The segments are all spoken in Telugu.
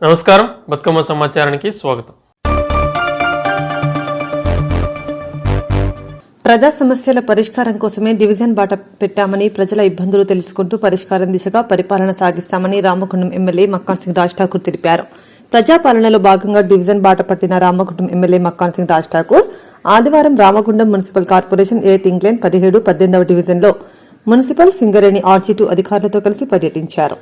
నమస్కారం, బతుకమ్మ సమాచారానికి స్వాగతం. ప్రజా సమస్యల పరిష్కారం కోసమే డివిజన్ బాట పెట్టామని, ప్రజల ఇబ్బందులు తెలుసుకుంటూ పరిష్కారం దిశగా పరిపాలన సాగిస్తామని రామగుండం ఎమ్మెల్యే మక్కాన్ సింగ్ రాజ్ ఠాకూర్ తెలిపారు. ప్రజాపాలనలో భాగంగా డివిజన్ బాట పట్టిన రామగుండం ఎమ్మెల్యే మక్కాన్ సింగ్ రాజ్ ఠాకూర్ ఆదివారం రామగుండం మున్సిపల్ కార్పొరేషన్ 8 ఇంగ్లాండ్ 17, 18వ డివిజన్లో మున్సిపల్ సింగరేణి RG2 అధికారులతో కలిసి పర్యటించారు.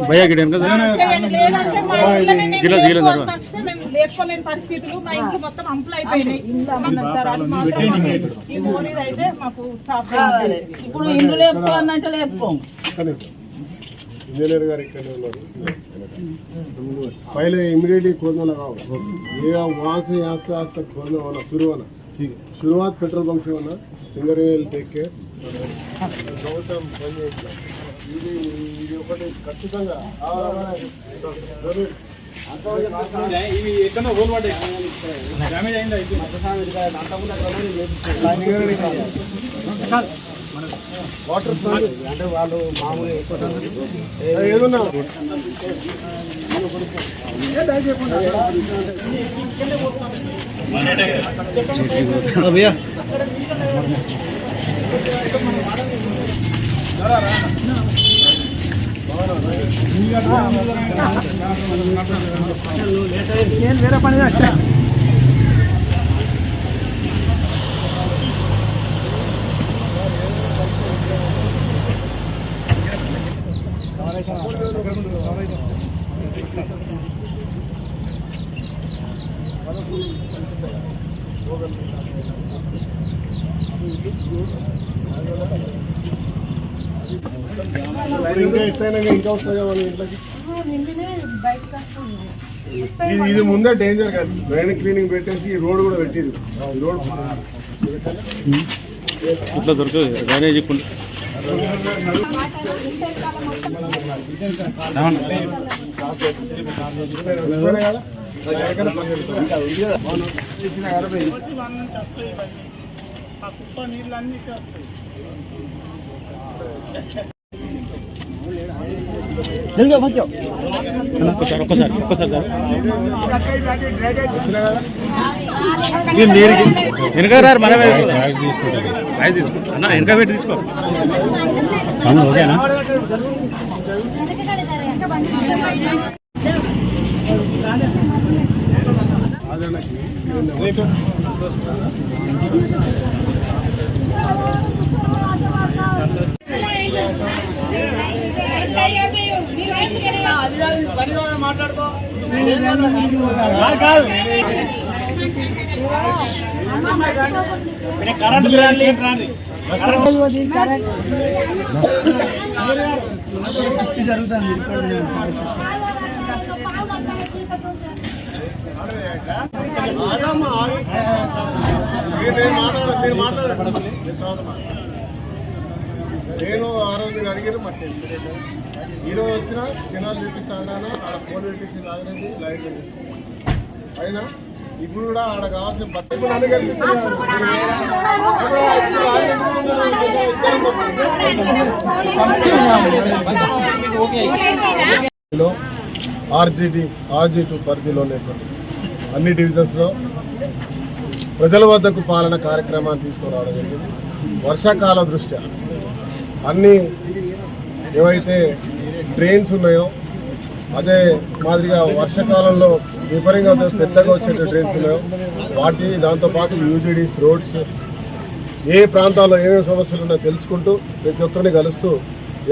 భయ్యా లేకపోలేని పరిస్థితులు మా ఇంట్లో మొత్తం అంపులు అయిపోయినాయి. అయితే మాకు ఇప్పుడు ఇల్లు లేపుకోవాలంటే లేపుకోం. इंजीनियर गाరు ఇక్కడే ఉన్నారు. पहले इमीडिएटली खोलना लगाओ, ये वहाँ से यहाँ से आज तक खोलना होना शुरू होना. ठीक है, शुरुआत पेट्रोल पंप से होना. सिंगरेल टेक केयर गौतम ఇది ఒకటి ఖచ్చితంగా ఎక్కడో రోల్ పడ్డాయి, డ్యామేజ్ అయిందా? వాటర్ అంటే వాళ్ళు మామూలు ఏదన్నా భయ్యా వేరే పని ఇంకా వస్తాయి మన ఇంట్లోకి. ఇది ముందే డేంజర్ కాదు, డ్రైన్ క్లీనింగ్ పెట్టేసి రోడ్ కూడా పెట్టింది. రోడ్ ఇట్లా దొరకదు డ్రైనేజీ నీళ్ళన్నీ వెనకారు మనమే తీసుకుంటా వెనక పెట్టి తీసుకో. ఓకేనా? మాట్లాడుకో. కరెంట్ జరుగుతుంది. నేను ఆ రోజు అడిగాను, మరి ఈరోజు వచ్చిన కెనాల్ చూపిస్తాను, ఆడ ఫోన్ పెట్టించి రాగలేదు, లైట్ అయినా ఇప్పుడు కూడా ఆడ కావాల్సిన RG2 పరిధిలో ఉన్నటువంటి అన్ని డివిజన్స్లో ప్రజల వద్దకు పాలన కార్యక్రమాన్ని తీసుకురావడం జరిగింది. వర్షాకాల దృష్ట్యా అన్ని ఏవైతే డ్రైన్స్ ఉన్నాయో అదే మాదిరిగా వర్షాకాలంలో విపరీతంగా పెద్దగా వచ్చే డ్రైన్స్ ఉన్నాయో వాటి దాంతోపాటు UGDs, రోడ్స్, ఏ ప్రాంతాల్లో ఏమేమి సమస్యలు ఉన్నాయో తెలుసుకుంటూ ప్రతి ఒక్కరిని కలుస్తూ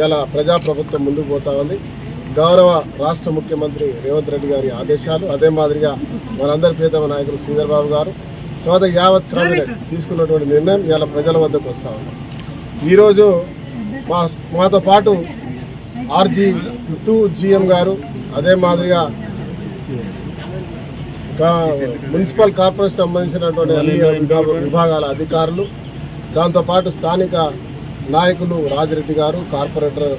ఇలా ప్రజాప్రభుత్వం ముందుకు పోతా ఉంది. గౌరవ రాష్ట్ర ముఖ్యమంత్రి రేవంత్ రెడ్డి గారి ఆదేశాలు, అదే మాదిరిగా మనందరి ప్రియతమ నాయకులు శ్రీధర్ బాబు గారు, తర్వాత యావత్ క్యాబినెట్ తీసుకున్నటువంటి నిర్ణయం ఇలా ప్రజల వద్దకు వస్తూ ఉంది. ఈరోజు మాతో పాటు RG2 GM గారు, అదే మాదిరిగా మున్సిపల్ కార్పొరేషన్ సంబంధించినటువంటి అన్ని విభాగాల అధికారులు, దాంతోపాటు స్థానిక నాయకులు రాజిరెడ్డి గారు, కార్పొరేటర్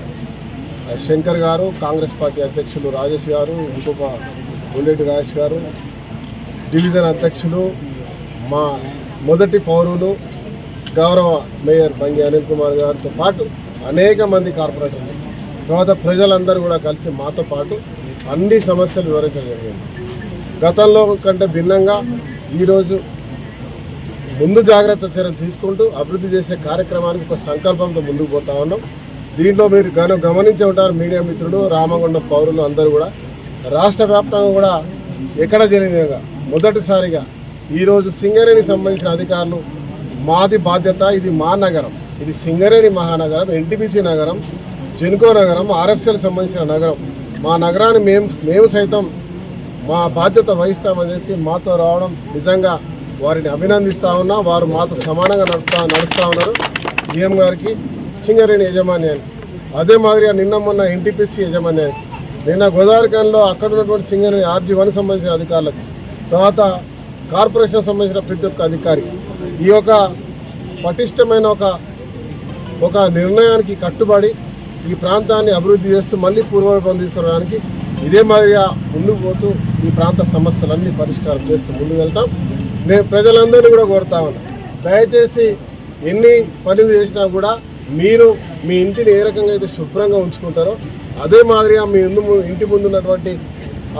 శంకర్ గారు, కాంగ్రెస్ పార్టీ అధ్యక్షులు రాజేష్ గారు, ఇంకొక బుల్లెట్ రాజేష్ గారు, డివిజన్ అధ్యక్షులు, మా మొదటి పౌరులు గౌరవ మేయర్ బంగి అనిల్ కుమార్ గారితో పాటు అనేక మంది కార్పొరేటర్లు, తర్వాత ప్రజలందరూ కూడా కలిసి మాతో పాటు అన్ని సమస్యలు వివరించడం జరిగింది. గతంలో కంటే భిన్నంగా ఈరోజు ముందు జాగ్రత్త చర్యలు తీసుకుంటూ అభివృద్ధి చేసే కార్యక్రమానికి ఒక సంకల్పంతో ముందుకు పోతా ఉన్నాం. దీంట్లో మీరు గమనించే ఉంటారు మీడియా మిత్రులు, రామగుండం పౌరులు అందరూ కూడా రాష్ట్ర వ్యాప్తంగా కూడా ఎక్కడ జరిగిన విధంగా మొదటిసారిగా ఈరోజు సింగరేణికి సంబంధించిన అధికారులు మాది బాధ్యత, ఇది మా నగరం, ఇది సింగరేణి మహానగరం, ఎన్టీపీసీ నగరం, జెన్కో నగరం, ఆర్ఎఫ్సీలకు సంబంధించిన నగరం, మా నగరాన్ని మేము సైతం మా బాధ్యత వహిస్తామని చెప్పి మాతో రావడం నిజంగా వారిని అభినందిస్తూ ఉన్నా. వారు మాతో సమానంగా నడుస్తూ ఉన్నారు. జీఎం గారికి, సింగరేణి యజమాన్యానికి, అదే మాదిరిగా నిన్న మొన్న ఎన్టీపీసీ యజమాన్యానికి, నిన్న గోదావరిఖాన్లో అక్కడ ఉన్నటువంటి సింగరేణి RG1 సంబంధించిన అధికారులకు, తర్వాత కార్పొరేషన్ సంబంధించిన ప్రతి ఒక్క అధికారికి ఈ యొక్క పటిష్టమైన ఒక నిర్ణయానికి కట్టుబడి ఈ ప్రాంతాన్ని అభివృద్ధి చేస్తూ మళ్ళీ పూర్వవైభవం తీసుకురావడానికి ఇదే మాదిరిగా ముందుకు పోతూ ఈ ప్రాంత సమస్యలన్నీ పరిష్కారం చేస్తూ ముందుకు వెళ్తాం. నేను ప్రజలందరినీ కూడా కోరుతా ఉన్నా, దయచేసి ఎన్ని పనులు చేసినా కూడా మీరు మీ ఇంటిని ఏ రకంగా అయితే శుభ్రంగా ఉంచుకుంటారో అదే మాదిరిగా మీ ఇంటి ముందు ఉన్నటువంటి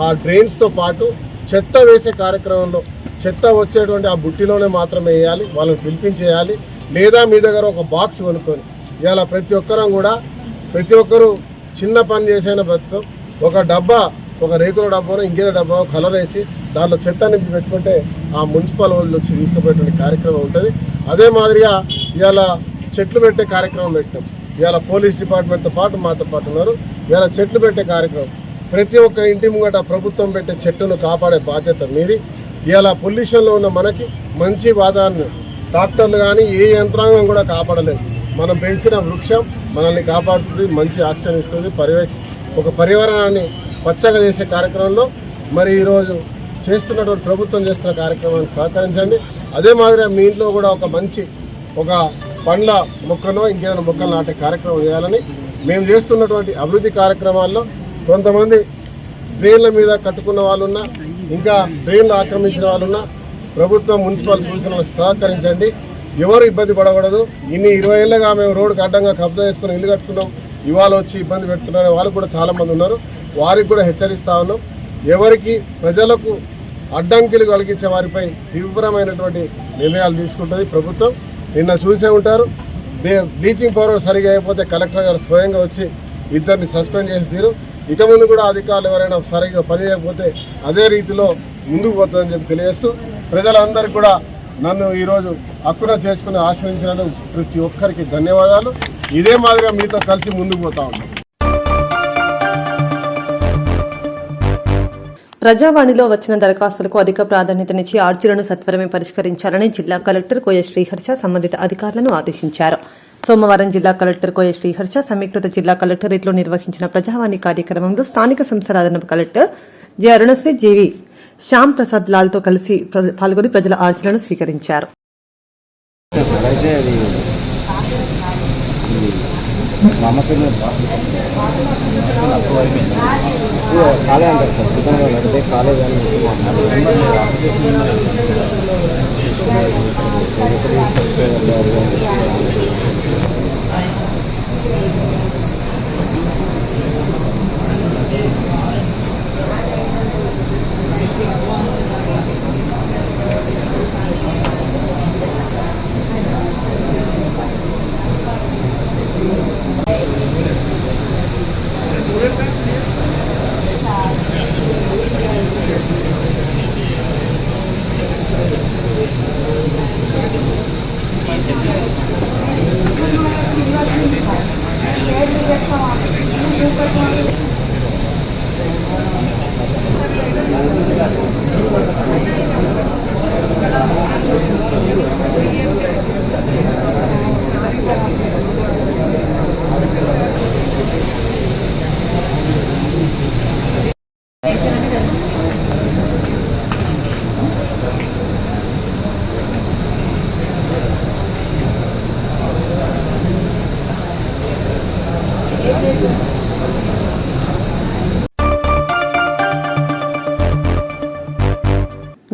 ఆ డ్రైన్స్తో పాటు చెత్త వేసే కార్యక్రమంలో చెత్త వచ్చేటువంటి ఆ బుట్టిలోనే మాత్రమే వేయాలి, వాళ్ళని పిలిపించేయాలి. లేదా మీ దగ్గర ఒక బాక్స్ కొనుక్కొని ఇవాళ ప్రతి ఒక్కరూ చిన్న పని చేసైనా బతుకుతాం. ఒక డబ్బా, ఒక రేకుల డబ్బాను ఇంకేదో డబ్బా కలర్ వేసి దాంట్లో చెత్త నింపి పెట్టుకుంటే ఆ మున్సిపల్ వాళ్ళు వచ్చి తీసుకుపోయేటువంటి కార్యక్రమం ఉంటుంది. అదే మాదిరిగా ఇవాళ చెట్లు పెట్టే కార్యక్రమం పెట్టాం. ఇవాళ పోలీస్ డిపార్ట్మెంట్తో పాటు మాతో పాటు ఉన్నారు. ఇవాళ చెట్లు పెట్టే కార్యక్రమం, ప్రతి ఒక్క ఇంటి ముంగట ప్రభుత్వం పెట్టే చెట్టును కాపాడే బాధ్యత మీది. ఇవాళ పొల్యూషన్లో ఉన్న మనకి మంచి వాతావరణం డాక్టర్లు కానీ ఏ యంత్రాంగం కూడా కాపాడలేదు. మనం పెంచిన వృక్షం మనల్ని కాపాడుతుంది, మంచి ఆక్సిజన్ ఇస్తుంది, ఒక పర్యావరణాన్ని పచ్చగా చేసే కార్యక్రమంలో మరి ఈరోజు చేస్తున్నటువంటి ప్రభుత్వం చేస్తున్న కార్యక్రమాన్ని సహకరించండి. అదే మాదిరిగా మీ ఇంట్లో కూడా ఒక పండ్ల మొక్కనో ఇంకేదైనా మొక్కలు నాటే కార్యక్రమం చేయాలని మేము చేస్తున్నటువంటి అభివృద్ధి కార్యక్రమాల్లో కొంతమంది డ్రైన్ల మీద కట్టుకున్న వాళ్ళున్నా, ఇంకా డ్రైన్లు ఆక్రమించిన వాళ్ళున్నా ప్రభుత్వం మున్సిపల్ సూచనలకు సహకరించండి. ఎవరు ఇబ్బంది పడకూడదు. 20 ఏళ్ళగా మేము రోడ్డుకు అడ్డంగా కబ్జా చేసుకుని ఇల్లు కట్టుకున్నాం, ఇవాళ వచ్చి ఇబ్బంది పెడుతున్నారు వాళ్ళు కూడా చాలామంది ఉన్నారు. వారికి కూడా హెచ్చరిస్తా ఉన్నాం, ఎవరికి ప్రజలకు అడ్డంకిలు కలిగించే వారిపై తీవ్రమైనటువంటి నిర్ణయాలు తీసుకుంటుంది ప్రభుత్వం. నిన్న చూసే ఉంటారు, బ్లీచింగ్ పౌడర్ సరిగా అయిపోతే కలెక్టర్ గారు స్వయంగా వచ్చి ఇద్దరిని సస్పెండ్ చేసి తీరు. ఇక ముందు కూడా అధికారులు ఎవరైనా సరిగా పని చేయకపోతే అదే రీతిలో ముందుకు పోతుందని చెప్పి తెలియజేస్తూ ప్రజలందరికీ కూడా నన్ను ఈరోజు హక్కున చేసుకుని ఆశ్రయించినందుకు ప్రతి ఒక్కరికి ధన్యవాదాలు. ఇదే మాదిరిగా మీతో కలిసి ముందుకు పోతా ఉంటాం. ప్రజావాణిలో వచ్చిన దరఖాస్తులకు అధిక ప్రాధాన్యతనిచ్చి ఆర్జీలను సత్వరమే పరిష్కరించాలని జిల్లా కలెక్టర్ కోయ శ్రీహర్ష సంబంధిత అధికారులను ఆదేశించారు. సోమవారం జిల్లా కలెక్టర్ కోయ శ్రీహర్ష సమీకృత జిల్లా కలెక్టరేట్లో నిర్వహించిన ప్రజావాణి కార్యక్రమంలో స్థానిక సంస్థల అదనపు కలెక్టర్ జె అరుణశ్రీ జీవి శ్యామ్ ప్రసాద్ లాల్తో కలిసి పాల్గొని ప్రజల ఆర్జీలను స్వీకరించారు. కాలే అంటారు సార్, సుతంగా నడితే కాలేజ్ అని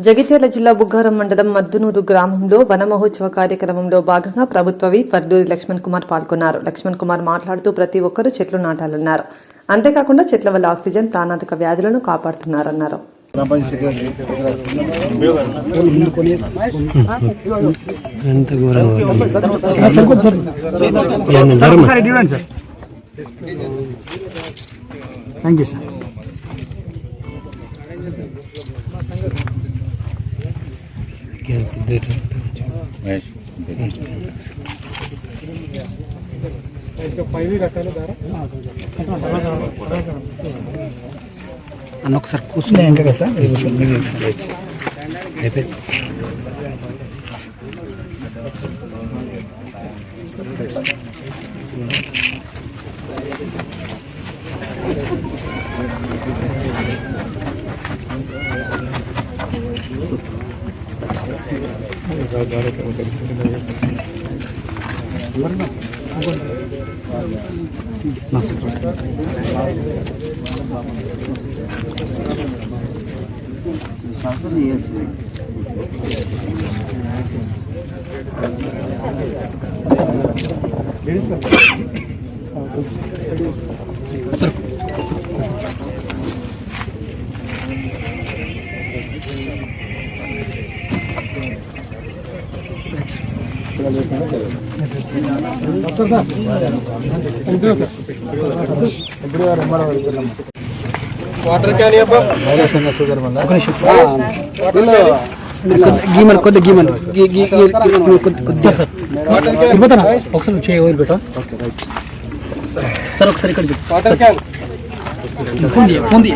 జగిత్యాల జిల్లా బుగ్గారం మండలం మద్దునూరు గ్రామంలో వన మహోత్సవ కార్యక్రమంలో భాగంగా ప్రభుత్వ విప్ పర్దూరి లక్ష్మణ్ కుమార్ పాల్గొన్నారు. లక్ష్మణ్ కుమార్ మాట్లాడుతూ ప్రతి ఒక్కరూ చెట్లు నాటాలన్నారు. అంతేకాకుండా చెట్ల వల్ల ఆక్సిజన్, ప్రాణాంతక వ్యాధులను కాపాడుతున్నారన్నారు. అన్న ఒకసారి కూర్చున్నాయి ఇంకా కదా సార్ అయితే వాటర్ క్యాన్ గీమన్ కొద్ది గీమన్ ఒకసారి చేయ పెట్టా సార్ ఒకసారి ఇక్కడ ఫోన్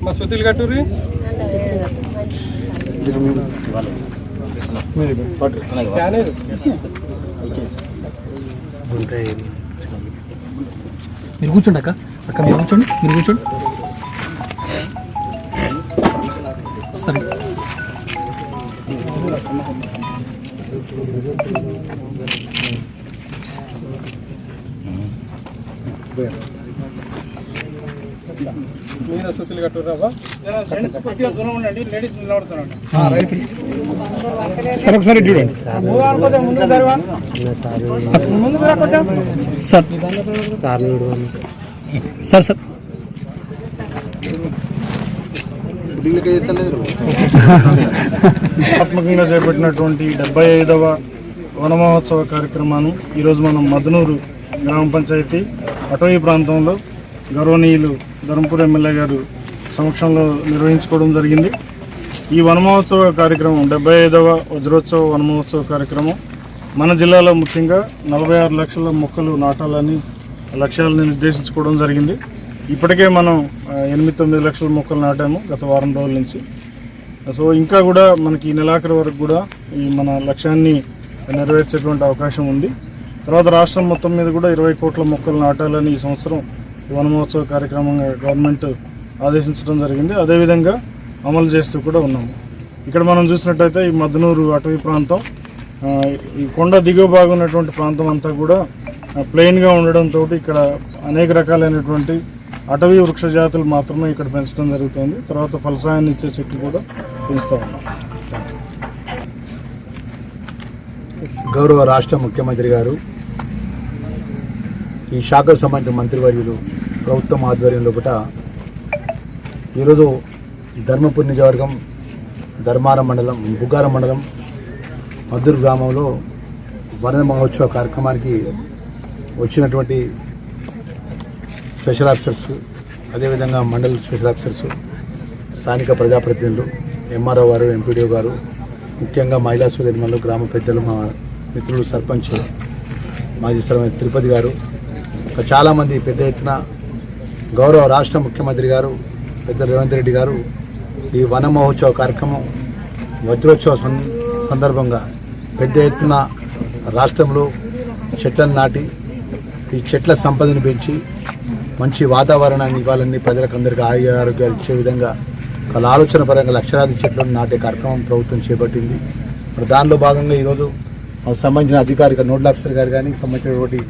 మా సుతిల్ కట్టూరి మీరు కూర్చోండి అక్క మీరు కూర్చోండి సరే మీద సుతిల్ కట్టూరావా దూరం ఉండండి. లేడీస్ నిలబడుతున్నాడు సార్ ఒకసారి చూడండి సార్ సార్ ఆత్మకంగా చేపట్టినటువంటి 75వ వన మహోత్సవ కార్యక్రమాన్ని ఈరోజు మనం మద్దునూరు గ్రామ పంచాయతీ అటవీ ప్రాంతంలో గౌరవనీయులు ధర్మపురి ఎమ్మెల్యే గారు సమక్షంలో నిర్వహించుకోవడం జరిగింది. ఈ వన మహోత్సవ కార్యక్రమం 75వ వజ్రోత్సవ వన మహోత్సవ కార్యక్రమం మన జిల్లాలో ముఖ్యంగా 46 లక్షల మొక్కలు నాటాలని లక్ష్యాలను నిర్దేశించుకోవడం జరిగింది. ఇప్పటికే మనం 8-9 లక్షల మొక్కలు నాటాము గత వారం రోజుల నుంచి. సో ఇంకా కూడా మనకి ఈ నెలాఖరు వరకు కూడా ఈ మన లక్ష్యాన్ని నెరవేర్చేటువంటి అవకాశం ఉంది. తర్వాత రాష్ట్రం మొత్తం మీద కూడా 20 కోట్ల మొక్కలు నాటాలని ఈ సంవత్సరం వన మహోత్సవ కార్యక్రమంగా గవర్నమెంట్ ఆదేశించడం జరిగింది. అదేవిధంగా అమలు చేస్తూ కూడా ఉన్నాము. ఇక్కడ మనం చూసినట్టయితే ఈ మద్దునూరు అటవీ ప్రాంతం, ఈ కొండ దిగువ భాగం ఉన్నటువంటి ప్రాంతం అంతా కూడా ప్లెయిన్గా ఉండడంతో ఇక్కడ అనేక రకాలైనటువంటి అటవీ వృక్ష జాతులు మాత్రమే ఇక్కడ పెంచడం జరుగుతుంది. తర్వాత ఫలసాయాన్ని ఇచ్చే చెట్లు కూడా పెంచుతూ ఉన్నాం. గౌరవ రాష్ట్ర ముఖ్యమంత్రి గారు, ఈ శాఖకు సంబంధించిన మంత్రివర్యులు ప్రభుత్వం ఆధ్వర్యంలో కూడా ఈరోజు ధర్మపురి నియోజకవర్గం ధర్మారం మండలం బుగ్గారం మండలం మద్దూరు గ్రామంలో వన మహోత్సవ కార్యక్రమానికి వచ్చినటువంటి స్పెషల్ ఆఫీసర్స్, అదేవిధంగా మండల స్పెషల్ ఆఫీసర్స్, స్థానిక ప్రజాప్రతినిధులు, ఎంఆర్ఓ గారు, ఎంపీడీఓ గారు, ముఖ్యంగా మహిళా సోదరిమణులు, గ్రామ పెద్దలు, మా మిత్రులు సర్పంచ్ మాజీ సర్పంచ్ తిరుపతి గారు, చాలామంది పెద్ద ఎత్తున గౌరవ రాష్ట్ర ముఖ్యమంత్రి గారు పెద్ద రేవంత్ రెడ్డి గారు ఈ వన మహోత్సవ కార్యక్రమం వజ్రోత్సవ సందర్భంగా పెద్ద ఎత్తున రాష్ట్రంలో చెట్లను నాటి ఈ చెట్ల సంపదను పెంచి మంచి వాతావరణాన్ని ఇవ్వాలని ప్రజలకందరికీ ఆరోగ్యాలు ఇచ్చే విధంగా వాళ్ళ ఆలోచన పరంగా లక్షలాది చెట్లను నాటే కార్యక్రమం ప్రభుత్వం చేపట్టింది. మరి దానిలో భాగంగా ఈరోజు సంబంధించిన అధికారిక నోడల్ ఆఫీసర్ గారు కానీ, సంబంధించినటువంటి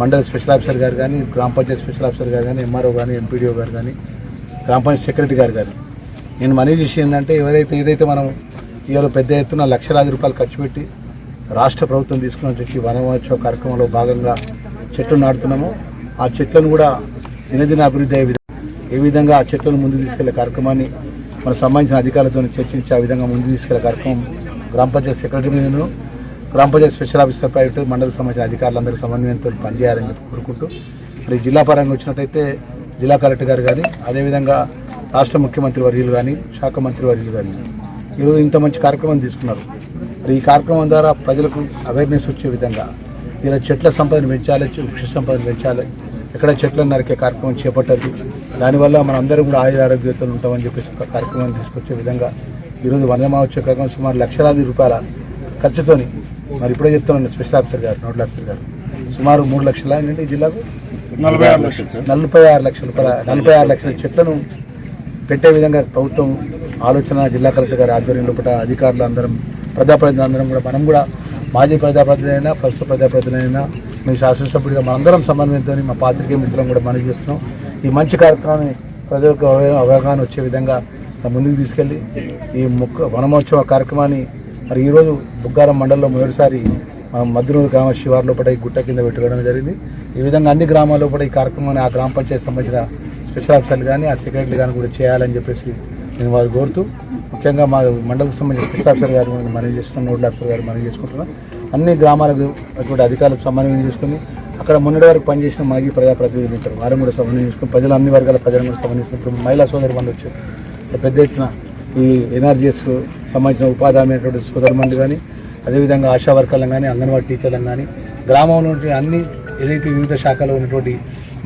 మండల స్పెషల్ ఆఫీసర్ గారు కానీ, గ్రామ పంచాయతీ స్పెషల్ ఆఫీసర్ గారు కానీ, ఎంఆర్ఓ కానీ, ఎంపీడీఓ గారు కానీ, గ్రామ పంచాయతీ సెక్రటరీ గారు నేను మనవి చేసి ఏంటంటే ఏదైతే మనం ఇవాళ పెద్ద ఎత్తున లక్షలాది రూపాయలు ఖర్చు పెట్టి రాష్ట్ర ప్రభుత్వం తీసుకున్న వనమహోత్సవ కార్యక్రమంలో భాగంగా చెట్లు నాటుతున్నామో ఆ చెట్లను కూడా దినదిన అభివృద్ధి అయ్యే ఏ విధంగా ఆ చెట్లను ముందుకు తీసుకెళ్లే కార్యక్రమాన్ని మనకు సంబంధించిన అధికారులతో చర్చించి ఆ విధంగా ముందుకు తీసుకెళ్లే కార్యక్రమం గ్రామ పంచాయతీ సెక్రటరీ మీదను గ్రామ పంచాయతీ స్పెషల్ ఆఫీసర్ ప్రైవేట్ మండలికి సంబంధించిన అధికారులందరూ సమన్వయంతో పనిచేయాలని చెప్పి కోరుకుంటూ మరి జిల్లా పరంగా వచ్చినట్టయితే జిల్లా కలెక్టర్ గారు కానీ అదేవిధంగా రాష్ట్ర ముఖ్యమంత్రి వర్యులు కానీ శాఖ మంత్రి వర్యులు కానీ ఈరోజు ఇంత మంచి కార్యక్రమం తీసుకున్నారు. మరి ఈ కార్యక్రమం ద్వారా ప్రజలకు అవేర్నెస్ వచ్చే విధంగా ఇలా చెట్ల సంపదను పెంచాలి, వృక్ష సంపదను పెంచాలి, ఎక్కడ చెట్లను నరికే కార్యక్రమం చేపట్టారు. దానివల్ల మనం అందరం కూడా ఆరోగ్యంతో ఉంటామని చెప్పేసి ఒక కార్యక్రమాన్ని తీసుకొచ్చే విధంగా ఈరోజు వనమహోత్సవ కార్యక్రమం సుమారు లక్షలాది రూపాయల ఖర్చుతోని మరి ఇప్పుడే చెప్తున్నాను స్పెషల్ ఆఫీసర్ గారు నోడల్ ఆఫీసర్ గారు సుమారు 3 లక్షల ఏంటంటే ఈ జిల్లాకు 46 లక్షల చెట్లను పెట్టే విధంగా ప్రభుత్వం ఆలోచన జిల్లా కలెక్టర్ గారి ఆధ్వర్యంలో అధికారులు అందరం ప్రజాప్రతినిధులందరం కూడా మనం కూడా మాజీ ప్రజాప్రతినిధులైనా ప్రస్తుత ప్రజాప్రతినిధులైనా మీ శాసనసభ్యుడిగా మనందరం సమన్వయంతో మా పాత్రికేయ మిత్రులను కూడా మనవి చేస్తున్నాం. ఈ మంచి కార్యక్రమాన్ని ప్రజలకు అవగాహన వచ్చే విధంగా ముందుకు తీసుకెళ్ళి ఈ వనమహోత్సవ కార్యక్రమాన్ని మరి ఈరోజు బుగ్గారం మండలంలో మొదటిసారి మద్దునూరు గ్రామ శివార్లో ఈ గుట్ట కింద పెట్టుకోవడం జరిగింది. ఈ విధంగా అన్ని గ్రామాల్లో ఈ కార్యక్రమాన్ని ఆ గ్రామ పంచాయతీ సంబంధించిన స్పెషల్ ఆఫీసర్లు కానీ ఆ సెక్రటరీ కానీ కూడా చేయాలని చెప్పేసి నేను వారు కోరుతూ ముఖ్యంగా మా మండలికి సంబంధించిన స్పెషల్ ఆఫీసర్ గారు మనవి చేస్తున్నాం, నోడల్ ఆఫీసర్ గారు మనవి చేసుకుంటున్నాం. అన్ని గ్రామాలకు అటువంటి అధికారులకు సమన్వయం చేసుకుని అక్కడ మొన్నటి వరకు పనిచేసిన మాజీ ప్రజాప్రతినిధులు ఉంటారు వారిని కూడా సమన్వయం చేసుకుని ప్రజలు అన్ని వర్గాల ప్రజలను కూడా సమన్వయం మహిళా సోదరులు వచ్చారు. పెద్ద ఎత్తున ఈ ఎన్ఆర్జీఎస్ సంబంధించిన ఉపాధి హామీ సోదరుమంది కానీ అదేవిధంగా ఆశా వర్కర్లను కానీ అంగన్వాడీ టీచర్లను కానీ గ్రామంలో అన్ని ఏదైతే వివిధ శాఖలో ఉన్నటువంటి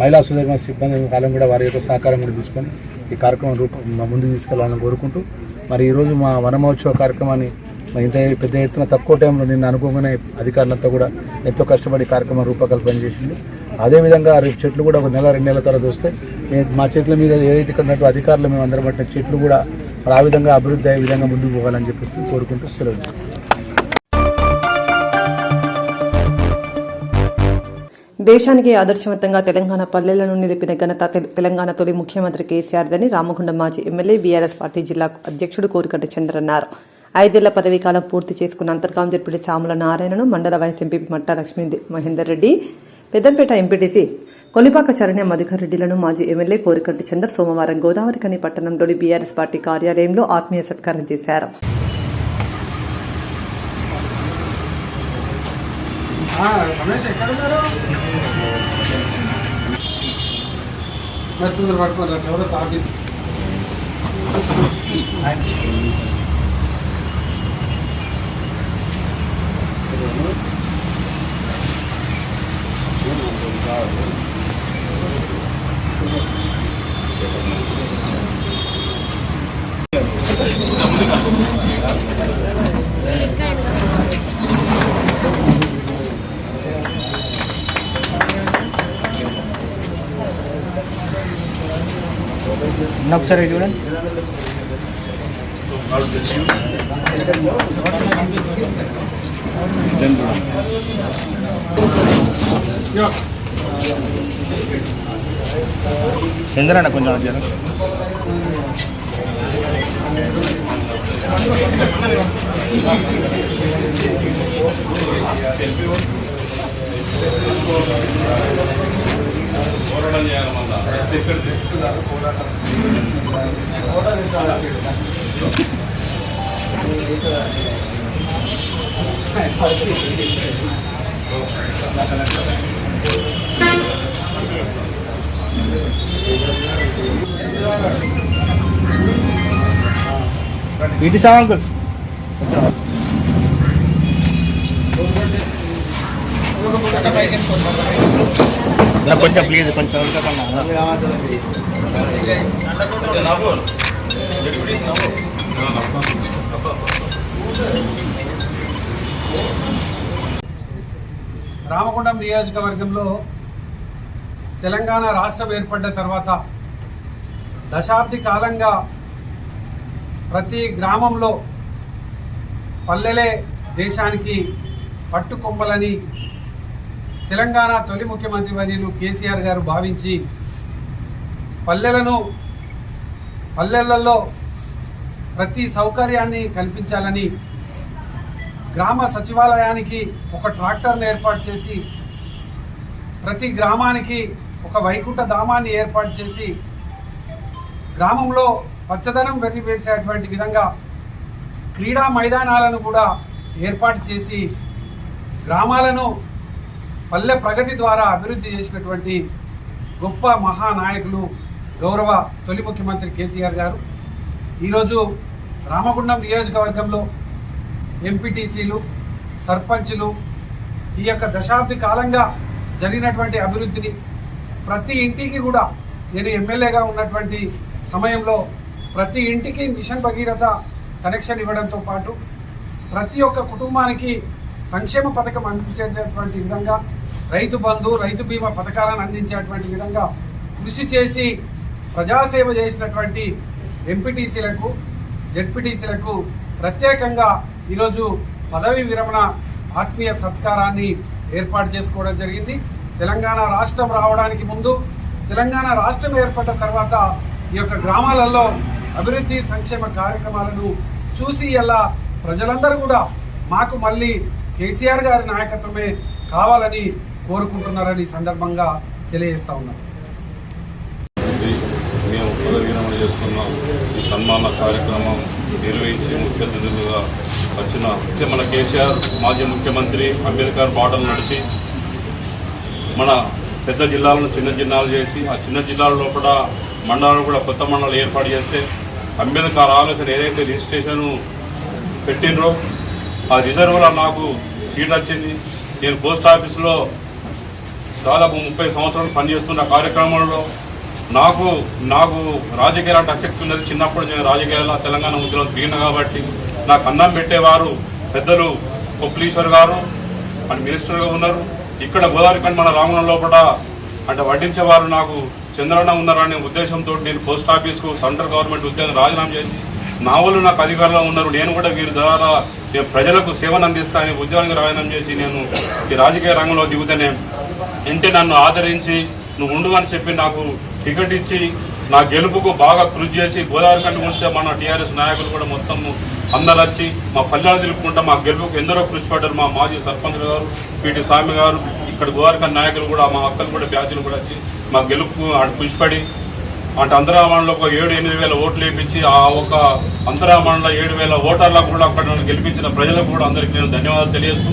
మహిళా సోదరుల సిబ్బంది కాలం కూడా వారి యొక్క సహకారం కూడా తీసుకొని ఈ కార్యక్రమం ముందుకు తీసుకెళ్లాలని కోరుకుంటూ మరి ఈరోజు మా వనమహోత్సవ కార్యక్రమాన్ని ఇంత పెద్ద ఎత్తున తక్కువ టైంలో నిన్న అనుకోగానే అధికారులంతా కూడా ఎంతో కష్టపడి కార్యక్రమం రూపకల్పన చేసింది. అదేవిధంగా రేపు చెట్లు కూడా 1 నెల 2 నెలల తర్వాత వస్తే మా చెట్ల మీద ఏదైతే ఇక్కడ అధికారులు మేము అందరం పట్టిన చెట్లు కూడా మరి ఆ విధంగా అభివృద్ధి అయ్యే విధంగా ముందుకు పోవాలని చెప్పేసి కోరుకుంటూ సెలవు. దేశానికి ఆదర్శవంతంగా తెలంగాణ పల్లెలను నిలిపిన ఘనత తెలంగాణ తొలి ముఖ్యమంత్రి కేసీఆర్దని రామగుండం మాజీ ఎమ్మెల్యే బీఆర్ఎస్ పార్టీ జిల్లా అధ్యక్షుడు కోరికంటి చంద్ర అన్నారు. 5 ఏళ్ల పదవీకాలం పూర్తి చేసుకున్న అంతర్గాం జడ్పీ సాముల నారాయణను మండల వైస్ ఎంపీ మట్టా లక్ష్మీ మహేందర్ రెడ్డి, పెద్దంపేట ఎంపీటీసీ కొలిపాక శరణ్య మధుకర్ రెడ్డిలను మాజీ ఎమ్మెల్యే కోరికంటి చంద్ర సోమవారం గోదావరిఖని పట్టణంలోని బీఆర్ఎస్ పార్టీ కార్యాలయంలో ఆత్మీయ సత్కారం చేశారు. ఒకసారి చూడండి. చంద్రన్న కొంచెం పోరాటం చేయాలన్నా ఇటు సాంగ్ కొంచెం ప్లీజ్ కొంచెం రామగుండం నియోజకవర్గంలో తెలంగాణ రాష్ట్రం ఏర్పడ్డ తర్వాత దశాబ్ది కాలంగా ప్రతి గ్రామంలో పల్లెలే దేశానికి పట్టుకొమ్మలని తెలంగాణ తొలి ముఖ్యమంత్రి వర్యులు కేసీఆర్ గారు భావించి పల్లెలను పల్లెలలో ప్రతి సౌకర్యాన్ని కల్పించాలని గ్రామ సచివాలయానికి ఒక ట్రాక్టర్ను ఏర్పాటు చేసి ప్రతి గ్రామానికి ఒక వైకుంఠ ధామాన్ని ఏర్పాటు చేసి గ్రామంలో పచ్చదనం వెలివేసేటువంటి విధంగా క్రీడా మైదానాలను కూడా ఏర్పాటు చేసి గ్రామాలను పల్లె ప్రగతి ద్వారా అభివృద్ధి చేసినటువంటి గొప్ప మహానాయకులు గౌరవ తొలి ముఖ్యమంత్రి కేసీఆర్ గారు ఈరోజు రామగుండం నియోజకవర్గంలో ఎంపీటీసీలు సర్పంచులు ఈ యొక్క దశాబ్ది కాలంగా జరిగినటువంటి అభివృద్ధిని ప్రతి ఇంటికి కూడా నేను ఎమ్మెల్యేగా ఉన్నటువంటి సమయంలో ప్రతి ఇంటికి మిషన్ భగీరథ కనెక్షన్ ఇవ్వడంతో పాటు ప్రతి ఒక్క కుటుంబానికి సంక్షేమ పథకం అందించేటటువంటి విధంగా రైతు బంధు రైతు బీమా పథకాలను అందించేటువంటి విధంగా కృషి చేసి ప్రజాసేవ చేసినటువంటి ఎంపీటీసీలకు జెడ్పీటీసీలకు ప్రత్యేకంగా ఈరోజు పదవి విరమణ ఆత్మీయ సత్కారాన్ని ఏర్పాటు చేసుకోవడం జరిగింది. తెలంగాణ రాష్ట్రం రావడానికి ముందు, తెలంగాణ రాష్ట్రం ఏర్పడ్డ తర్వాత ఈ యొక్క గ్రామాలలో అభివృద్ధి సంక్షేమ కార్యక్రమాలను చూసి ఇలా ప్రజలందరూ కూడా మాకు మళ్ళీ కేసీఆర్ గారి నాయకత్వమే కావాలని కోరుకుంటున్నారని సందర్భంగా తెలియజేస్తా ఉన్నాం. మేము పదవి విరమణ చేస్తున్నాం. ఈ సన్మాన కార్యక్రమం నిర్వహించి ముఖ్య అతిథులుగా వచ్చిన మన కేసీఆర్ మాజీ ముఖ్యమంత్రి అంబేద్కర్ బాటలు నడిచి మన పెద్ద జిల్లాలను చిన్న జిల్లాలు చేసి ఆ చిన్న జిల్లాల లోపల మండలాలు కూడా కొత్త మండలాలు ఏర్పాటు చేస్తే అంబేద్కర్ ఆలోచన ఏదైతే రిజిస్ట్రేషన్ పెట్టినరో ఆ రిజర్వ్లో నాకు సీట్ వచ్చింది. నేను పోస్ట్ ఆఫీస్లో దాదాపు 30 సంవత్సరాలు పనిచేస్తున్న కార్యక్రమంలో నాకు రాజకీయాలు అంటే ఆసక్తి ఉన్నది. చిన్నప్పుడు నేను రాజకీయాల్లో తెలంగాణ ఉద్యమం తిరిగిన కాబట్టి నాకు అన్నం పెట్టేవారు పెద్దలు కొప్పులీశ్వర్ గారు అని మినిస్టర్గా ఉన్నారు. ఇక్కడ గోదావరిఖండ్ మన రామగుండం లోపల అంటే వడ్డించేవారు నాకు చంద్రన్న ఉన్నారనే ఉద్దేశంతో నేను పోస్ట్ ఆఫీస్కు సెంట్రల్ గవర్నమెంట్ ఉద్యోగం రాజీనామా చేసి నా వాళ్ళు నాకు అధికారంలో ఉన్నారు, నేను కూడా వీరి ద్వారా నేను ప్రజలకు సేవను అందిస్తానని ఉద్యోగానికి రాజీనామా చేసి నేను ఈ రాజకీయ రంగంలో దిగుతూనే అంటే నన్ను ఆదరించి నువ్వు ఉండు అని చెప్పి నాకు టికెట్ ఇచ్చి నా గెలుపుకు బాగా కృషి చేసి గోదావరిఖండ్ గురించి మన టీఆర్ఎస్ నాయకులు కూడా మొత్తం అందరు వచ్చి మా పల్లెలు తెలుపుకుంటా మా గెలుపుకు ఎందరో కృషి పడ్డారు. మా మాజీ సర్పంచ్ గారు పీటీ స్వామి గారు ఇక్కడ గోదావరిఖండ్ నాయకులు కూడా మా అక్కలు కూడా బ్యాచ్లు కూడా వచ్చి మా గెలుపుకు కృషిపడి అంటే అంతరామండలో ఒక 7-8 వేల ఓట్లు వేయించి ఆ ఒక అంతరామండలో 7,000 ఓటర్లకు కూడా అక్కడ నన్ను గెలిపించిన ప్రజలకు కూడా అందరికీ నేను ధన్యవాదాలు తెలియజేస్తూ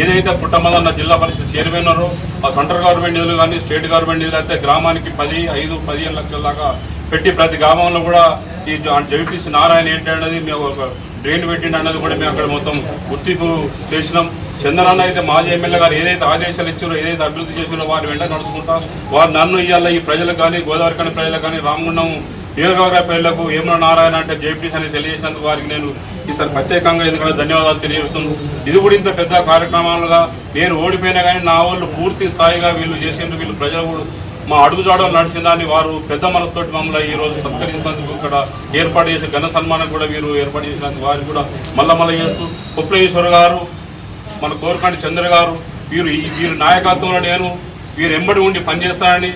ఏదైతే పుట్టమదన్న జిల్లా పరిషత్ చైర్మన్నారో ఆ సెంట్రల్ గవర్నమెంట్ నిధులు కానీ స్టేట్ గవర్నమెంట్ నిధులు అయితే గ్రామానికి 10-15 లక్షల దాకా పెట్టి ప్రతి గ్రామంలో కూడా ఈ జడ్పీసీ నారాయణ ఏంటన్నది మేము ఒక డ్రైన్ పెట్టిండి అన్నది కూడా మేము అక్కడ మొత్తం గుర్తింపు చేసినాం. చంద్రన్న అయితే మాజీ ఎమ్మెల్యే గారు ఏదైతే ఆదేశాలు ఇచ్చారో ఏదైతే అభివృద్ధి చేసారో వారి వెంట నడుచుకుంటా వారు నన్ను ఇవాళ ఈ ప్రజలకు కానీ గోదావరిఖండ్ ప్రజలకు కానీ రామగుండం నియోజకవర్గ ప్రజలకు ఏమన్నా నారాయణ అంటే జేపీసీ అని తెలియజేసినందుకు వారికి నేను ఈసారి ప్రత్యేకంగా ఎందుకంటే ధన్యవాదాలు తెలియజేస్తున్నాను. ఇది కూడా ఇంత పెద్ద కార్యక్రమాలుగా నేను ఓడిపోయినా కానీ నా వాళ్ళు పూర్తి స్థాయిగా వీళ్ళు చేసేందుకు వీళ్ళు ప్రజలు కూడా మా అడుగుజాడలు నడిచిందని వారు పెద్ద మనసుతోటి మమ్మల్ని ఈరోజు సత్కరించినందుకు ఇక్కడ ఏర్పాటు చేసే ఘన సన్మానం కూడా వీరు ఏర్పాటు చేసినందుకు వారికి కూడా మళ్ళీ చేస్తూ కొప్పులేశ్వర్ గారు మన కోరకండి చంద్ర గారు వీరు నాయకత్వంలో నేను వీరు ఎంబడి ఉండి పనిచేస్తానని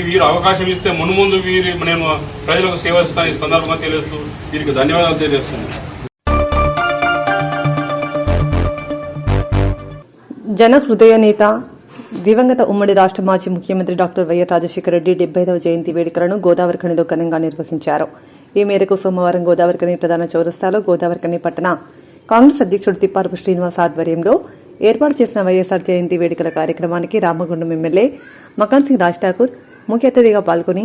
వీరు అవకాశం ఇస్తే మున్ముందు నేను ప్రజలకు సేవ ఇస్తాను ఈ సందర్భంగా తెలియజేస్తూ వీరికి ధన్యవాదాలు తెలియజేస్తున్నాను. జన హృదయ నేత దివంగత ఉమ్మడి రాష్ట్ర మాజీ ముఖ్యమంత్రి డాక్టర్ వైఎస్ రాజశేఖర రెడ్డి 70వ జయంతి వేడుకలను గోదావరిఖనిలో ఘనంగా నిర్వహించారు. ఈ మేరకు సోమవారం గోదావరిఖని ప్రధాన చౌరస్తాలో గోదావరిఖని పట్టణ కాంగ్రెస్ అధ్యక్షుడు తిప్పారపు శ్రీనివాస్ ఆధ్వర్యంలో ఏర్పాటు చేసిన వైఎస్ఆర్ జయంతి వేడుకల కార్యక్రమానికి రామగుండం ఎమ్మెల్యే మకాన్ సింగ్ రాజ్ ఠాకూర్ ముఖ్య అతిథిగా పాల్గొని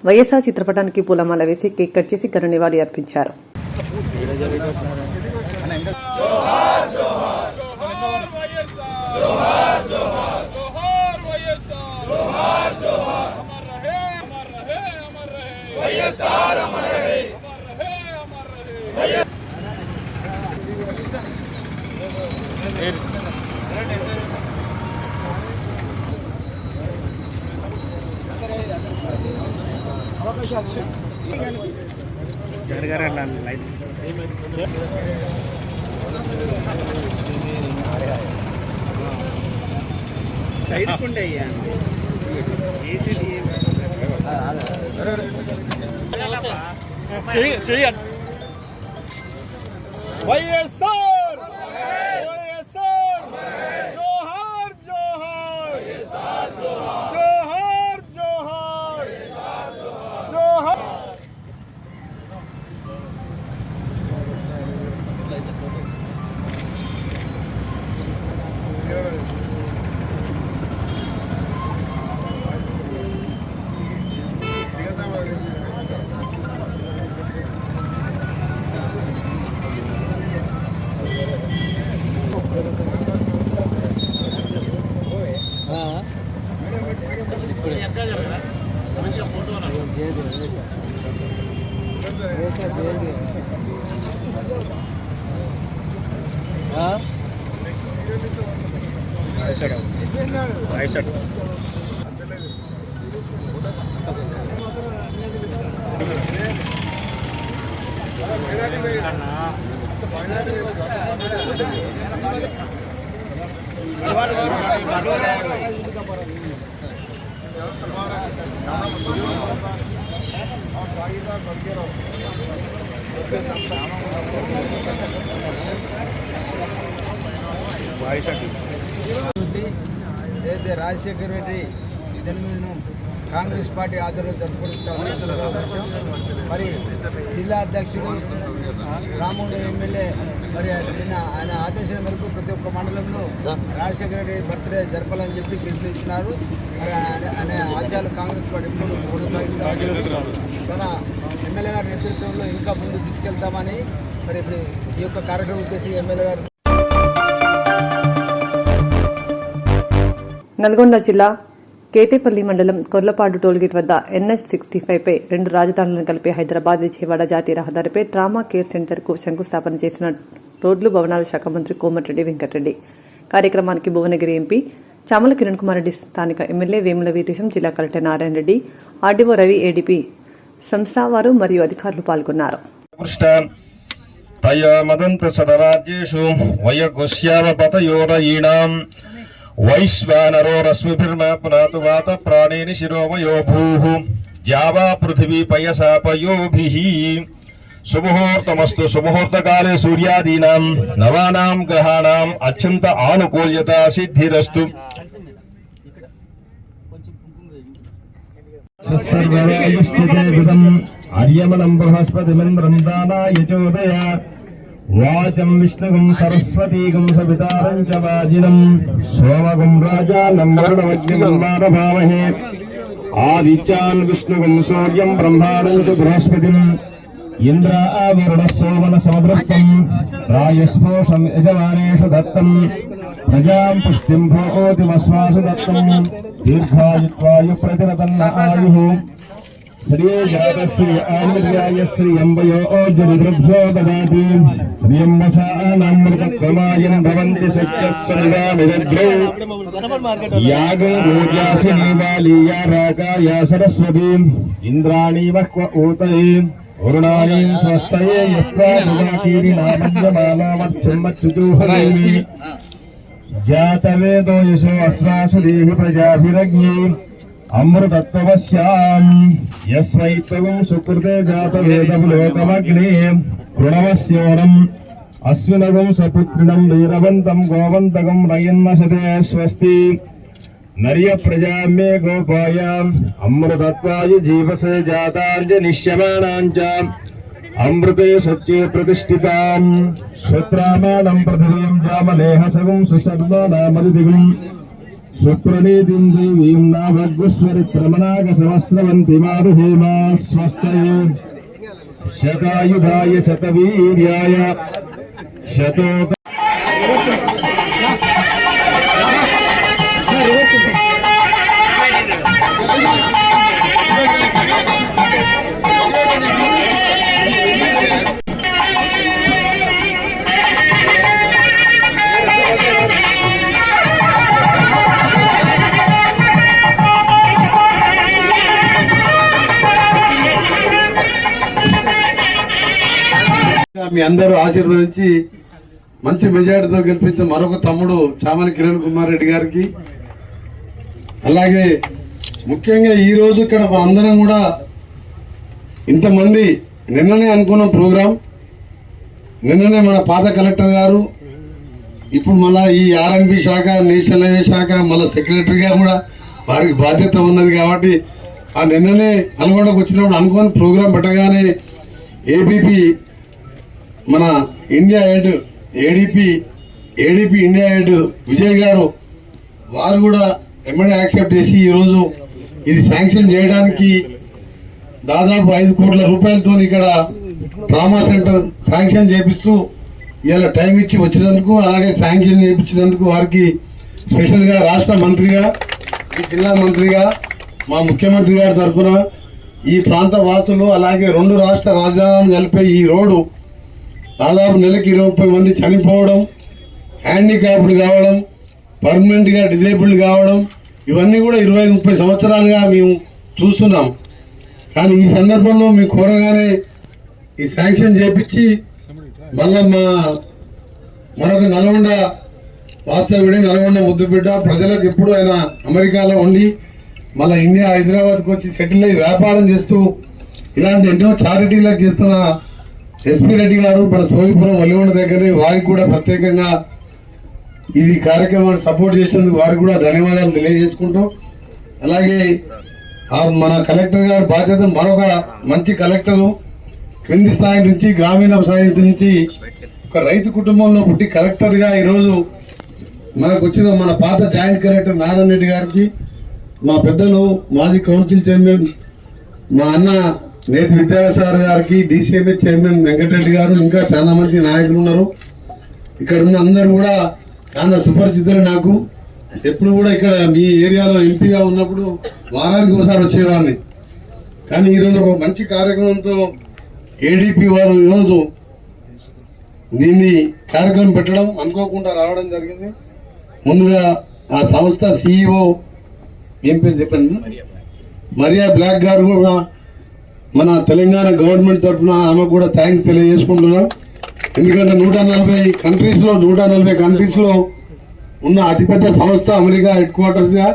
వైఎస్ఆర్ చిత్రపటానికి పూలమాల వేసి కేక్ కట్ చేసి ఘన నివాళి అర్పించారు. సైడ్ కుంటే వైఎస్ఆర్ వైఎస్ఆర్ జోహార్ జోహార్ జోహార్ జోహార్ జోహార్. ఏదైతే రాజశేఖర రెడ్డి జన్మదినం కాంగ్రెస్ పార్టీ ఆధ్వర్యంలో జరుపుకుంటున్నాం. మరి జిల్లా అధ్యక్షుడు రాముడు ఎమ్మెల్యే మరి నిన్న ఆయన ఆదేశాల మేరకు ప్రతి ఒక్క మండలంలో రాజశేఖర రెడ్డి బర్త్డే జరపాలని చెప్పి పిలుపునిచ్చినారు. మరి ఆయన ఆశయాలు కాంగ్రెస్ పార్టీ ఎప్పుడు కొనసాగిస్తారు. తన ఎమ్మెల్యే గారి నేతృత్వంలో ఇంకా ముందుకు తీసుకెళ్తామని మరి ఇప్పుడు ఈ యొక్క కార్యక్రమం ఉద్దేశించి ఎమ్మెల్యే గారు. నల్గొండ జిల్లా కేతేపల్లి మండలం కొర్లపాడు టోల్గేట్ వద్ద NH-65 పై 2 రాజధానులను కలిపే హైదరాబాద్ విజయవాడ జాతీయ రహదారిపై ట్రామా కేర్ సెంటర్ కు శంకుస్థాపన చేసిన రోడ్లు భవనాల శాఖ మంత్రి కోమటిరెడ్డి వెంకటరెడ్డి. కార్యక్రమానికి భువనగిరి ఎంపీ చామల కిరణ్ కుమార్ రెడ్డి, స్థానిక ఎమ్మెల్యే వేముల వీరేశం, జిల్లా collector Narayana Reddy, RDO Ravi, ADP సంస్థ వారు మరియు అధికారులు పాల్గొన్నారు. వైశ్వానరో రశ్మిభిర్మా పునాతు వాత ప్రాణేని శిరోమయో భూః జావా పృథివీ పయసాపయోభిః. సుముహూర్తమస్తు. సుముహూర్తకాలే సూర్యాదీనాం నవానాం గ్రహాణాం అత్యంత ఆనుకూల్యత సిద్ధిరస్తు. ఆర్యమనం బృహస్పతిమింద్రం దానాయచోదయాత్. వాచం విష్ణుగం సరస్వతీగం సవితారం చ వాజినం సోమగం రాజానం వరుణమగ్నిం మానభామహే. ఆదిత్యాన్ విష్ణుగం సూర్యం బ్రహ్మాణం చ బృహస్పతిం. ఇంద్రావరుణ సోమన సమదృప్తం రాయస్పోషం యజమానేషు దత్తం. ప్రజాం పుష్టిం భోతిమస్మాసు దత్తం. దీర్ఘాయుత్వాయు ప్రతిరతన్న ఆయుః. శ్రీజాతశ్రీ ఆయుర్యాయ శ్రీయంబయో జరుద్భ్యో దదాతి. శ్రీయంబసానామృతత్వమాయం భవంతి సత్యస్వర్గామిద్రౌ. యాగో రోజాసినీ వాలీయా రాగాయా సరస్వతీ. ఇంద్రాణీవ క్వ ఊతయే వరుణానీం స్వస్తయే యస్త్వా మృగాకీర్ణామన్యమానామర్చమచ్యుతూహరేమి. జాతవేదో యశో అశ్వాసు దేవి ప్రజాభిరజ్ఞే అమృతత్వస్యాం. యస్మై త్వం సుకృతే జాతవేదం లోకమగ్నే. ప్రణవస్యోనం అశ్వినగం సపుత్రిణం వీరవంతం గోవంతకం రయన్నసతే స్వస్తి. నర్య ప్రజామ్యే గోపాయాం అమృతత్వాయ జీవసే జాతార్జనిష్యమానాంచ. అమృతే సత్యే ప్రతిష్ఠితాం. శ్రోత్రామాణం పృథివీం జామలేహసగం సుశర్మానామదిదిగం. సుప్రణీతిం దేవీం నాభగ్వస్వరిత్రమనాగ సహస్రవంతి మారుహేమా. స్వస్తయే శతాయుధాయ శతవీర్యాయ శతోత. మీ అందరూ ఆశీర్వదించి మంచి మెజార్టీతో గెలిపించిన మరొక తమ్ముడు చామల కిరణ్ కుమార్ రెడ్డి గారికి, అలాగే ముఖ్యంగా ఈరోజు ఇక్కడ అందరం కూడా ఇంతమంది నిన్ననే అనుకున్న ప్రోగ్రాం, నిన్ననే మన పాత కలెక్టర్ గారు ఇప్పుడు మళ్ళీ ఈ ఆర్ఎండ్బి శాఖ, నేషనల్ హైవే శాఖ, మళ్ళీ సెక్రటరీగా కూడా వారికి బాధ్యత ఉన్నది కాబట్టి ఆ నిన్ననే నల్గొండకు వచ్చినప్పుడు అనుకోని ప్రోగ్రాం పెట్టగానే ఏబీపీ మన India head ADP India head Vijay గారు వారు కూడా ఎమ్మెల్యే యాక్సెప్ట్ చేసి ఈరోజు ఇది శాంక్షన్ చేయడానికి దాదాపు 5 కోట్ల రూపాయలతో ఇక్కడ ట్రామా సెంటర్ శాంక్షన్ చేపిస్తూ ఇలా టైం ఇచ్చి వచ్చినందుకు, అలాగే శాంక్షన్ చేయించినందుకు వారికి స్పెషల్గా రాష్ట్ర మంత్రిగా, ఈ జిల్లా మంత్రిగా, మా ముఖ్యమంత్రి గారి తరఫున ఈ ప్రాంత వాసులు, అలాగే 2 రాష్ట్ర రాజధానులను కలిపే ఈ రోడ్డు దాదాపు నెలకి 20 మంది చనిపోవడం, హ్యాండిక్యాప్డ్ కావడం, పర్మనెంట్గా డిజేబుల్డ్ కావడం, ఇవన్నీ కూడా 20-30 సంవత్సరాలుగా మేము చూస్తున్నాం. కానీ ఈ సందర్భంలో మీకు కోరగానే ఈ శాంక్షన్ చేపించి మళ్ళా మరొక నల్గొండ వాస్తవుడి, నల్గొండ ముద్దుబిడ్డ, ప్రజలకు ఎప్పుడు ఆయన అమెరికాలో ఉండి మళ్ళీ ఇండియా హైదరాబాద్కి వచ్చి సెటిల్ అయ్యి వ్యాపారం చేస్తూ ఇలాంటి ఎన్నో చారిటీలకు చేస్తున్న ఎస్పీ రెడ్డి గారు మన సోలిపురం వలిగొండ దగ్గర వారికి కూడా ప్రత్యేకంగా ఇది కార్యక్రమాన్ని సపోర్ట్ చేసినందుకు వారికి కూడా ధన్యవాదాలు తెలియజేసుకుంటూ, అలాగే మన కలెక్టర్ గారి బాధ్యత మరొక మంచి కలెక్టరు క్రింది స్థాయి నుంచి, గ్రామీణ స్థాయి నుంచి ఒక రైతు కుటుంబంలో పుట్టి కలెక్టర్గా ఈరోజు మనకు వచ్చిన మన పాత జాయింట్ కలెక్టర్ నారాయణ రెడ్డి గారికి, మా పెద్దలు మాజీ కౌన్సిల్ చైర్మన్ మా అన్న నేతి విద్యాసాగర్ గారికి, డీసీఎంఎస్ చైర్మన్ వెంకటరెడ్డి గారు, ఇంకా చాలా మంది నాయకులు ఉన్నారు. ఇక్కడ ఉన్న అందరూ కూడా చాలా సుపరిచితులు. నాకు ఎప్పుడు కూడా ఇక్కడ మీ ఏరియాలో ఎంపీగా ఉన్నప్పుడు వారానికి ఒకసారి వచ్చేవాడిని. కానీ ఈరోజు ఒక మంచి కార్యక్రమంతో ఏడీపీ వారు ఈరోజు దీన్ని కార్యక్రమం పెట్టడం, అనుకోకుండా రావడం జరిగింది. ముందుగా ఆ సంస్థ CEO ఏం పేరు చెప్పాను, మరియా బ్లాక్ గారు కూడా మన తెలంగాణ గవర్నమెంట్ తరఫున ఆమె కూడా థ్యాంక్స్ తెలియజేసుకుంటున్నాం. ఎందుకంటే 140 కంట్రీస్లో ఉన్న అతిపెద్ద సంస్థ అమెరికా హెడ్ క్వార్టర్స్గా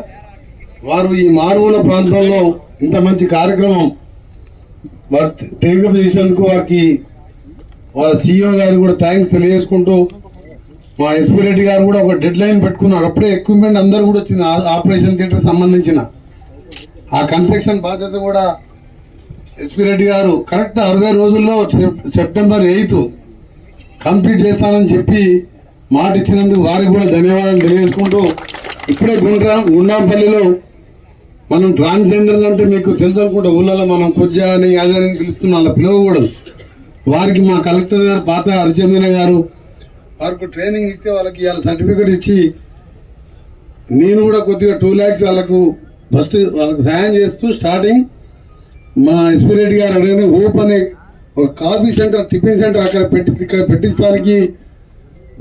వారు ఈ మారుమూల ప్రాంతంలో ఇంత మంచి కార్యక్రమం వారు టేకప్ చేసేందుకు వారికి వాళ్ళ CEO గారికి కూడా థ్యాంక్స్ తెలియజేసుకుంటూ, మా ఎస్పీ రెడ్డి గారు కూడా ఒక డెడ్ లైన్ పెట్టుకున్నారు. అప్పుడే ఎక్విప్మెంట్ అందరూ కూడా వచ్చింది. ఆపరేషన్ థియేటర్ సంబంధించిన ఆ కన్స్ట్రక్షన్ బాధ్యత కూడా ఎస్పీ రెడ్డి గారు కరెక్ట్ 60 రోజుల్లో సెప్టెంబర్ 8 కంప్లీట్ చేస్తానని చెప్పి మాట ఇచ్చినందుకు వారికి కూడా ధన్యవాదాలు తెలియజేసుకుంటూ, ఇప్పుడే గుండాంపల్లిలో మనం ట్రాన్స్జెండర్ అంటే మీకు తెలుసు అనుకుంటా, ఊళ్ళలో మనం కొజ్జా అని అదని పిలుస్తున్నాం, అలా పిలవకూడదు. వారికి మా కలెక్టర్ గారు పాత హరిచంద్ర గారు వారికి ట్రైనింగ్ ఇస్తే వాళ్ళకి ఇవాళ సర్టిఫికేట్ ఇచ్చి, నేను కూడా కొద్దిగా 2 lakhs వాళ్ళకు ఫస్ట్ వాళ్ళకి సాయం చేస్తూ స్టార్టింగ్ మా ఎస్పీ రెడ్డి గారు అడిగిన హోప్ అనే ఒక కాఫీ సెంటర్, టిఫిన్ సెంటర్ ఇక్కడ పెట్టిస్తానికి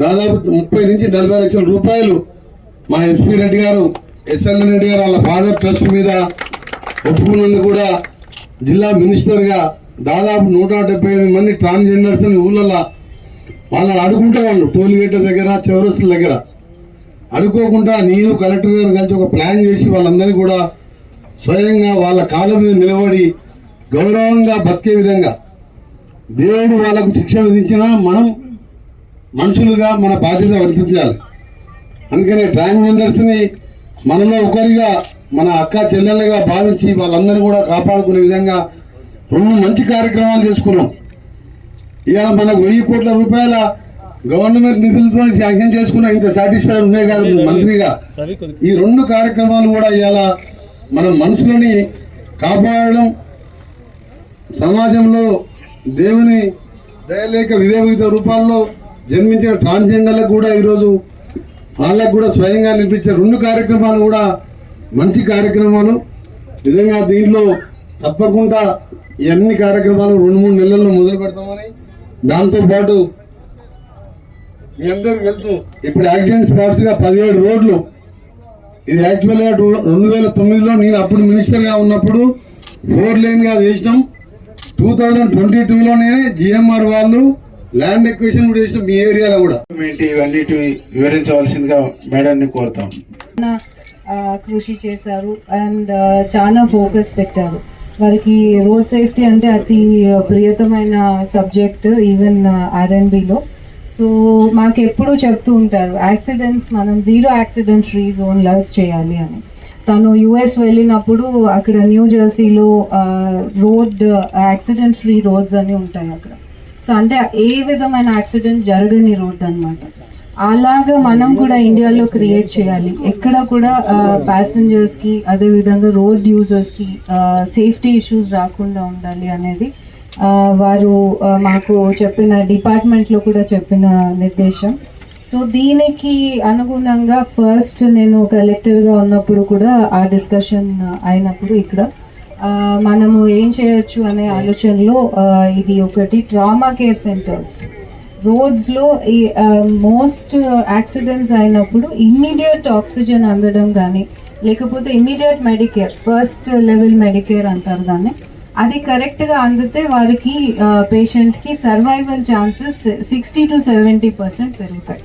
దాదాపు 30 నుంచి 40 లక్షల రూపాయలు మా ఎస్పీ రెడ్డి గారు, ఎస్ఎల్ రెడ్డి గారు వాళ్ళ ఫాదర్ ట్రస్ట్ మీద ఒప్పుకున్నందుకు కూడా జిల్లా మినిస్టర్గా దాదాపు 175 మంది ట్రాన్స్జెండర్స్ ఊళ్ళల్లో వాళ్ళని అడుగుంటే వాళ్ళు టోల్ గేట్ల దగ్గర, చౌరస్తుల దగ్గర అడుకోకుండా నేను కలెక్టర్ గారు కలిసి ఒక ప్లాన్ చేసి వాళ్ళందరినీ కూడా స్వయంగా వాళ్ళ కాళ్ళ మీద నిలబడి గౌరవంగా బతికే విధంగా దేవుడు వాళ్ళకు శిక్ష విధించినా మనం మనుషులుగా మన బాధ్యత వర్తించాలి. అందుకనే ట్రాన్స్జెండర్స్ని మనలో ఒకరిగా, మన అక్క చెల్లెలుగా భావించి వాళ్ళందరూ కూడా కాపాడుకునే విధంగా 2 మంచి కార్యక్రమాలు చేసుకున్నాం. ఇవాళ మనకు 1000 కోట్ల రూపాయల గవర్నమెంట్ నిధులతో శాంక్షన్ చేసుకున్న ఇంత సాటిస్ఫై ఉన్నాయి కాదు మంత్రిగా. ఈ 2 కార్యక్రమాలు కూడా ఇవాళ మన మనుషులని కాపాడడం, సమాజంలో దేవుని దయలేక వివిధ రూపాల్లో జన్మించిన ట్రాన్స్జెండర్లకు కూడా ఈరోజు వాళ్ళకు కూడా స్వయంగా నిర్మించే 2 కార్యక్రమాలు కూడా మంచి కార్యక్రమాలు. నిజంగా దీంట్లో తప్పకుండా ఈ అన్ని కార్యక్రమాలు 2-3 నెలల్లో మొదలు పెడతామని, దాంతోపాటు మీ అందరికి తెలుసు ఇప్పుడు యాక్సిడెంట్ స్పాట్స్గా 17 రోడ్లు. ఇది యాక్చువల్గా 2009లో నేను అప్పుడు మినిస్టర్గా ఉన్నప్పుడు 4 లేన్గా చేసినాం. 2022లోనే GMR వాళ్ళు ల్యాండ్ ఎక్విజిషన్ కూడా చేసినాం మీ ఏరియాలో కూడా. ఇవన్నీ వివరించవలసిందిగా మేడాన్ని కోరుతాం. కృషి చేశారు అండ్ చాలా ఫోకస్ పెట్టారు. వారికి రోడ్ సేఫ్టీ అంటే అతి ప్రియతమైన సబ్జెక్ట్ ఈవెన్ RNBలో. సో మాకు ఎప్పుడూ చెప్తూ ఉంటారు యాక్సిడెంట్స్ మనం 0 యాక్సిడెంట్ ఫ్రీ జోన్లో చేయాలి అని. తను US వెళ్ళినప్పుడు అక్కడ న్యూ జెర్సీలో రోడ్ యాక్సిడెంట్ ఫ్రీ రోడ్స్ అని ఉంటాయి అక్కడ. సో అంటే ఏ విధమైన యాక్సిడెంట్ జరగని రోడ్ అన్నమాట. అలాగా మనం కూడా ఇండియాలో క్రియేట్ చేయాలి. ఎక్కడ కూడా ప్యాసింజర్స్కి అదేవిధంగా రోడ్ యూజర్స్కి సేఫ్టీ ఇష్యూస్ రాకుండా ఉండాలి అనేది వారు మాకు చెప్పిన డిపార్ట్మెంట్లో కూడా చెప్పిన నిర్దేశం. సో దీనికి అనుగుణంగా ఫస్ట్ నేను కలెక్టర్గా ఉన్నప్పుడు కూడా ఆ డిస్కషన్ అయినప్పుడు ఇక్కడ మనము ఏం చేయొచ్చు అనే ఆలోచనలో ఇది ఒకటి ట్రామా కేర్ సెంటర్స్. రోడ్స్లో ఈ మోస్ట్ యాక్సిడెంట్స్ అయినప్పుడు ఇమ్మీడియట్ ఆక్సిజన్ అందడం కానీ లేకపోతే immediate medicare, first level medicare అంటారు దాన్ని, అది కరెక్ట్గా అందితే వారికి పేషెంట్కి సర్వైవల్ ఛాన్సెస్ 60 to 70% పెరుగుతాయి.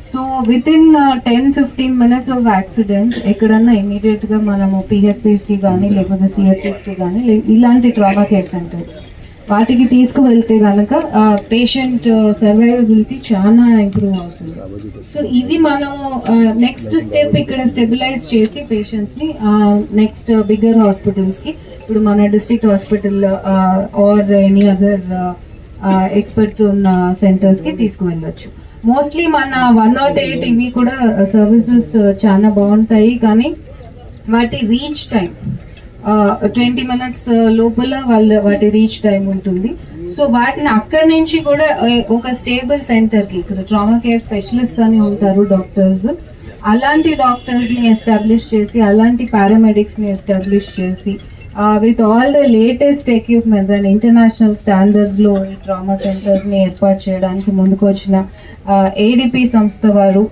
So within 10-15 minutes of accident ఎక్కడన్నా ఇమీడియట్గా మనము PHCస్కి కానీ లేకపోతే CHCస్కి కానీ ఇలాంటి ట్రామా కేర్ సెంటర్స్ వాటికి తీసుకువెళ్తే కనుక పేషెంట్ సర్వైవబిలిటీ చాలా ఇంప్రూవ్ అవుతుంది. సో ఇవి మనము నెక్స్ట్ స్టెప్ ఇక్కడ స్టెబిలైజ్ చేసి పేషెంట్స్ని నెక్స్ట్ బిగ్గర్ హాస్పిటల్స్కి, ఇప్పుడు మన district hospital or any other expert ఉన్న సెంటర్స్కి తీసుకువెళ్ళొచ్చు. మోస్ట్లీ మన 108 ఇవి కూడా సర్వీసెస్ చాలా బాగుంటాయి, కానీ వాటి రీచ్ టైం 20 minutes లోపల వాటి రీచ్ టైం ఉంటుంది. సో వాటిని అక్కడి నుంచి కూడా ఒక స్టేబుల్ సెంటర్కి, ఇక్కడ ట్రామా కేర్ స్పెషలిస్ట్ అని ఉంటారు డాక్టర్స్, అలాంటి డాక్టర్స్ని ఎస్టాబ్లిష్ చేసి అలాంటి పారామెడిక్స్ని ఎస్టాబ్లిష్ చేసి with all the latest equipments and international స్టాండర్డ్స్లో ఈ ట్రామా సెంటర్స్ని ఏర్పాటు చేయడానికి ముందుకు వచ్చిన ADP సంస్థ వారు